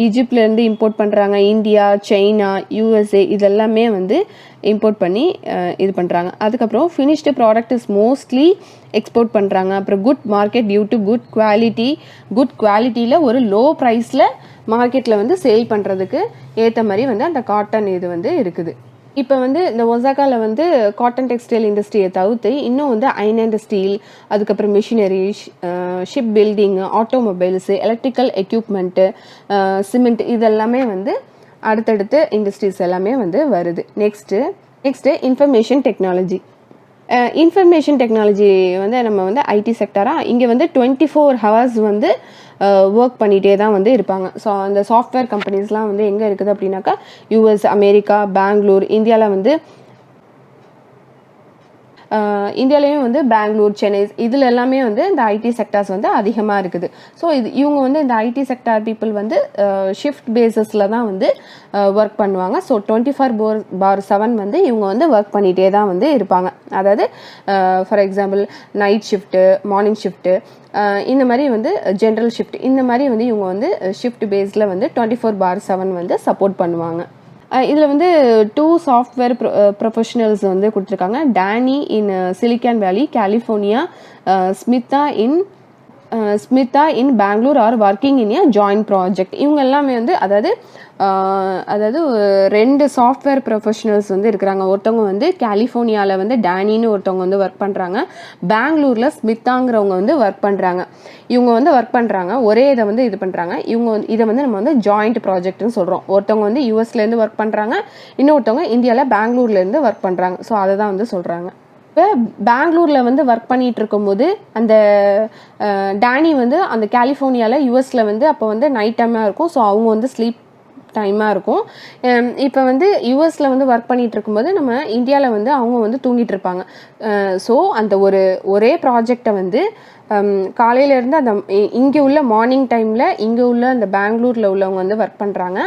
ஈஜிப்ட்லேருந்து இம்போர்ட் பண்ணுறாங்க. இந்தியா, சைனா, யூஎஸ்ஏ இதெல்லாமே வந்து இம்போர்ட் பண்ணி இது பண்ணுறாங்க. அதுக்கப்புறம் finished product is mostly export பண்ணுறாங்க. அப்புறம் good market due to good குவாலிட்டியில் ஒரு லோ ப்ரைஸில் மார்க்கெட்டில் வந்து சேல் பண்ணுறதுக்கு ஏற்ற மாதிரி வந்து அந்த காட்டன் இது வந்து இருக்குது. இப்போ வந்து இந்த ஒசாக்காவில் வந்து காட்டன் டெக்ஸ்டைல் இண்டஸ்ட்ரியை தவிர்த்து இன்னும் வந்து அயர்ன் அண்ட் ஸ்டீல், அதுக்கப்புறம் machinery, ship building, automobiles, electrical equipment, cement இதெல்லாமே வந்து அடுத்தடுத்து இண்டஸ்ட்ரீஸ் எல்லாமே வந்து வருது. Next information technology. Information technology வந்து நம்ம வந்து ஐடி செக்டராக இங்கே வந்து 24 hours வந்து ஒர்க் பண்ணிகிட்டே தான் வந்து இருப்பாங்க. ஸோ அந்த சாஃப்ட்வேர் கம்பெனிஸ்லாம் வந்து எங்கே இருக்குது அப்படின்னாக்கா யூஎஸ், அமெரிக்கா, பெங்களூர், இந்தியாலேயும் வந்து பெங்களூர், சென்னை இதில் எல்லாமே வந்து இந்த ஐடி செக்டார்ஸ் வந்து அதிகமாக இருக்குது. ஸோ இவங்க வந்து இந்த ஐடி செக்டார் பீப்புள் வந்து ஷிஃப்ட் பேஸஸில் தான் வந்து ஒர்க் பண்ணுவாங்க. ஸோ 24/7 வந்து இவங்க வந்து ஒர்க் பண்ணிகிட்டே தான் வந்து இருப்பாங்க. அதாவது for example night shift, morning shift, இந்த மாதிரி வந்து ஜென்ரல் ஷிஃப்ட், இந்த மாதிரி வந்து இவங்க வந்து ஷிஃப்ட் பேஸில் வந்து 24/7 வந்து சப்போர்ட் பண்ணுவாங்க. இதில் வந்து 2 சாஃப்ட்வேர் ப்ரொஃபஷனல்ஸ் வந்து கொடுத்துருக்காங்க. Danny in Silicon Valley, California, Smitha in Smita in Bangalore are working in a joint project. இவங்க எல்லாமே வந்து அதாவது 2 சாஃப்ட்வேர் ப்ரொஃபஷனல்ஸ் வந்து இருக்கிறாங்க. ஒருத்தவங்க வந்து கலிஃபோர்னியாவில் வந்து டேனின்னு ஒருத்தவங்க வந்து ஒர்க் பண்ணுறாங்க, பெங்களூரில் ஸ்மித்தாங்கிறவங்க வந்து ஒர்க் பண்ணுறாங்க. இவங்க வந்து ஒர்க் பண்ணுறாங்க, ஒரே இதை வந்து இது பண்ணுறாங்க. இவங்க இதை வந்து நம்ம வந்து ஜாயிண்ட் ப்ராஜெக்ட்னு சொல்கிறோம். ஒருத்தவங்க வந்து யூஎஸ்லேருந்து ஒர்க் பண்ணுறாங்க, இன்னொருத்தவங்க இந்தியாவில் பெங்களூர்லேருந்து ஒர்க் பண்ணுறாங்க. ஸோ அதை தான் வந்து சொல்கிறாங்க. இப்போ பெங்களூரில் வந்து ஒர்க் பண்ணிகிட்டு இருக்கும்போது அந்த டேனி வந்து அந்த கலிஃபோர்னியாவில் யூஎஸில் வந்து அப்போ வந்து நைட் டைமாக இருக்கும். ஸோ அவங்க வந்து ஸ்லீப் டைமாக இருக்கும். இப்போ வந்து யூஎஸில் வந்து ஒர்க் பண்ணிகிட்டு இருக்கும்போது நம்ம இந்தியாவில் வந்து அவங்க வந்து தூங்கிட்டு இருப்பாங்க. ஸோ அந்த ஒரே ப்ராஜெக்டை வந்து காலையிலேருந்து அந்த இங்கே உள்ள மார்னிங் டைமில் இங்கே உள்ள அந்த பெங்களூரில் உள்ளவங்க வந்து ஒர்க் பண்ணுறாங்க.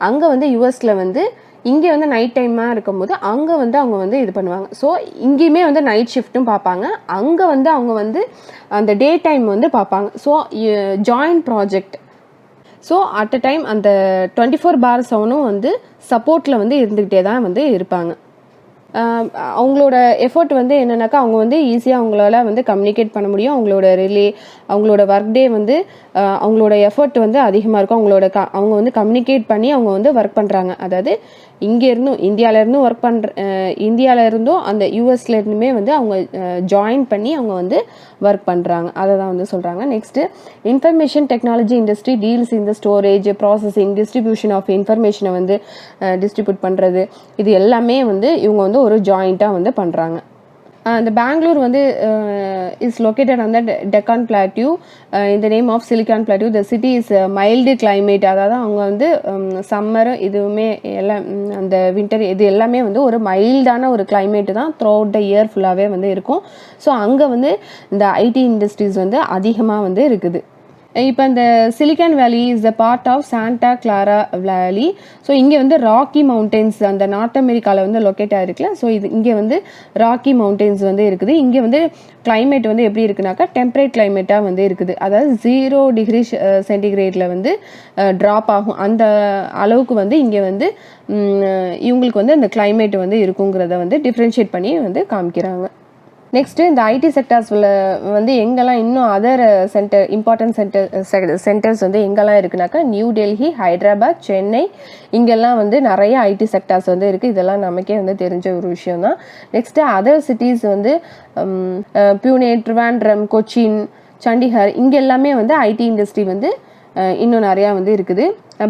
அங்கே வந்து யூஎஸில் வந்து இங்கே வந்து நைட் டைமாக இருக்கும்போது அங்கே வந்து அவங்க வந்து இது பண்ணுவாங்க. ஸோ இங்கேயுமே வந்து நைட் ஷிஃப்ட்டும் பார்ப்பாங்க, அங்கே வந்து அவங்க வந்து அந்த டே டைம் வந்து பார்ப்பாங்க. So joint project. So at a time அந்த 24/7 வந்து சப்போர்ட்டில் வந்து இருந்துக்கிட்டே தான் வந்து இருப்பாங்க. அவங்களோட எஃபர்ட் வந்து என்னென்னாக்கா அவங்க வந்து ஈஸியாக அவங்களால வந்து கம்யூனிகேட் பண்ண முடியும். அவங்களோட ஒர்க் டே வந்து அவங்களோட எஃபர்ட் வந்து அதிகமாக இருக்கும். அவங்க வந்து கம்யூனிகேட் பண்ணி அவங்க வந்து ஒர்க் பண்ணுறாங்க. அதாவது இந்தியாவிலேருந்தும் இந்தியாவிலேருந்தும் அந்த யூஎஸ்லேருந்துமே வந்து அவங்க ஜாயின் பண்ணி அவங்க வந்து ஒர்க் பண்ணுறாங்க. அதை தான் வந்து சொல்கிறாங்க. Next information technology industry deals இந்த ஸ்டோரேஜ், ப்ராசஸிங், டிஸ்ட்ரிபியூஷன் ஆஃப் இன்ஃபர்மேஷனை வந்து டிஸ்ட்ரிபியூட் பண்ணுறது, இது எல்லாமே வந்து இவங்க வந்து ஒரு ஜாயிண்ட்டாக வந்து பண்ணுறாங்க. அந்த பெங்களூர் வந்து is located on the Deccan plateau in the name of silicon plateau. The city is mild climate. அதாவது அவங்க வந்து சம்மர் இதுவுமே எல்லாம் அந்த வின்டர் இது எல்லாமே வந்து ஒரு மைல்டான ஒரு கிளைமேட்டு தான் த்ரூ அவுட் த இயர் ஃபுல்லாகவே வந்து இருக்கும். ஸோ அங்கே வந்து இந்த ஐடி இண்டஸ்ட்ரீஸ் வந்து அதிகமாக வந்து இருக்குது. இப்போ இந்த Silicon Valley is the part of Santa Clara Valley. So இங்கே வந்து ராக்கி மவுண்டெயின்ஸ் அந்த நார்த் அமெரிக்காவில் வந்து லொக்கேட் ஆகிருக்குல்ல. ஸோ இங்கே வந்து ராக்கி மவுண்டெயின்ஸ் வந்து இருக்குது. இங்கே வந்து கிளைமேட் வந்து எப்படி இருக்குனாக்கா டெம்பரேட் கிளைமேட்டாக வந்து இருக்குது. அதாவது 0 டிகிரி சென்டிகிரேடில் வந்து ட்ராப் ஆகும். அந்த அளவுக்கு வந்து இங்கே வந்து இவங்களுக்கு வந்து அந்த கிளைமேட் வந்து இருக்குங்கிறத வந்து டிஃப்ரென்ஷியேட் பண்ணி வந்து காமிக்கிறாங்க. நெக்ஸ்ட்டு இந்த ஐடி செக்டர்ஸில் வந்து எங்கெல்லாம் இன்னும் அதர் இம்பார்ட்டன்ட் சென்டர்ஸ் வந்து எங்கெல்லாம் இருக்குனாக்கா நியூ டெல்லி, ஹைதராபாத், சென்னை, இங்கெல்லாம் வந்து நிறைய ஐடி செக்டர்ஸ் வந்து இருக்குது. இதெல்லாம் நமக்கே வந்து தெரிஞ்ச ஒரு விஷயம் தான். நெக்ஸ்ட்டு அதர் சிட்டிஸ் வந்து புனே, ட்ரிவாண்ட்ரம், கொச்சின், சண்டிகர், இங்கே எல்லாமே வந்து ஐடி இண்டஸ்ட்ரி வந்து இன்னும் நிறையா வந்து இருக்குது.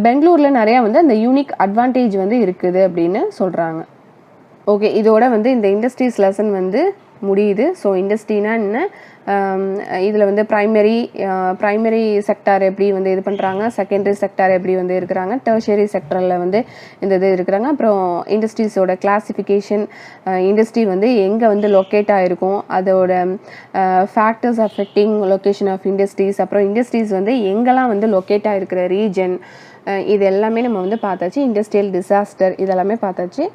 பெங்களூரில் நிறையா வந்து அந்த யூனிக் அட்வான்டேஜ் வந்து இருக்குது அப்படின்னு சொல்கிறாங்க. ஓகே, இதோட வந்து இந்த இண்டஸ்ட்ரீஸ் லெசன் வந்து முடியுது. ஸோ இண்டஸ்ட்ரினா என்ன, இதில் வந்து ப்ரைமரி செக்டார் எப்படி வந்து இது பண்ணுறாங்க, செகண்டரி செக்டார் எப்படி வந்து இருக்கிறாங்க, டெர்ஷரி செக்டரில் வந்து இந்த இது இருக்கிறாங்க. அப்புறம் இண்டஸ்ட்ரீஸோட கிளாசிஃபிகேஷன், இண்டஸ்ட்ரி வந்து எங்கே வந்து லொக்கேட் ஆகிருக்கும், அதோட factors affecting location of industries, அப்புறம் இண்டஸ்ட்ரீஸ் வந்து எங்கெல்லாம் வந்து லொக்கேட் ஆகிருக்கிற ரீஜன், இது எல்லாமே நம்ம வந்து பார்த்தாச்சு. இண்டஸ்ட்ரியல் டிசாஸ்டர் இதெல்லாமே பார்த்தாச்சு.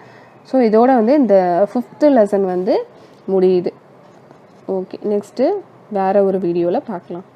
ஸோ இதோட வந்து இந்த 5th லெசன் வந்து முடியுது. ஓகே, நெக்ஸ்ட்டு வேறு ஒரு வீடியோவில் பார்க்கலாம்.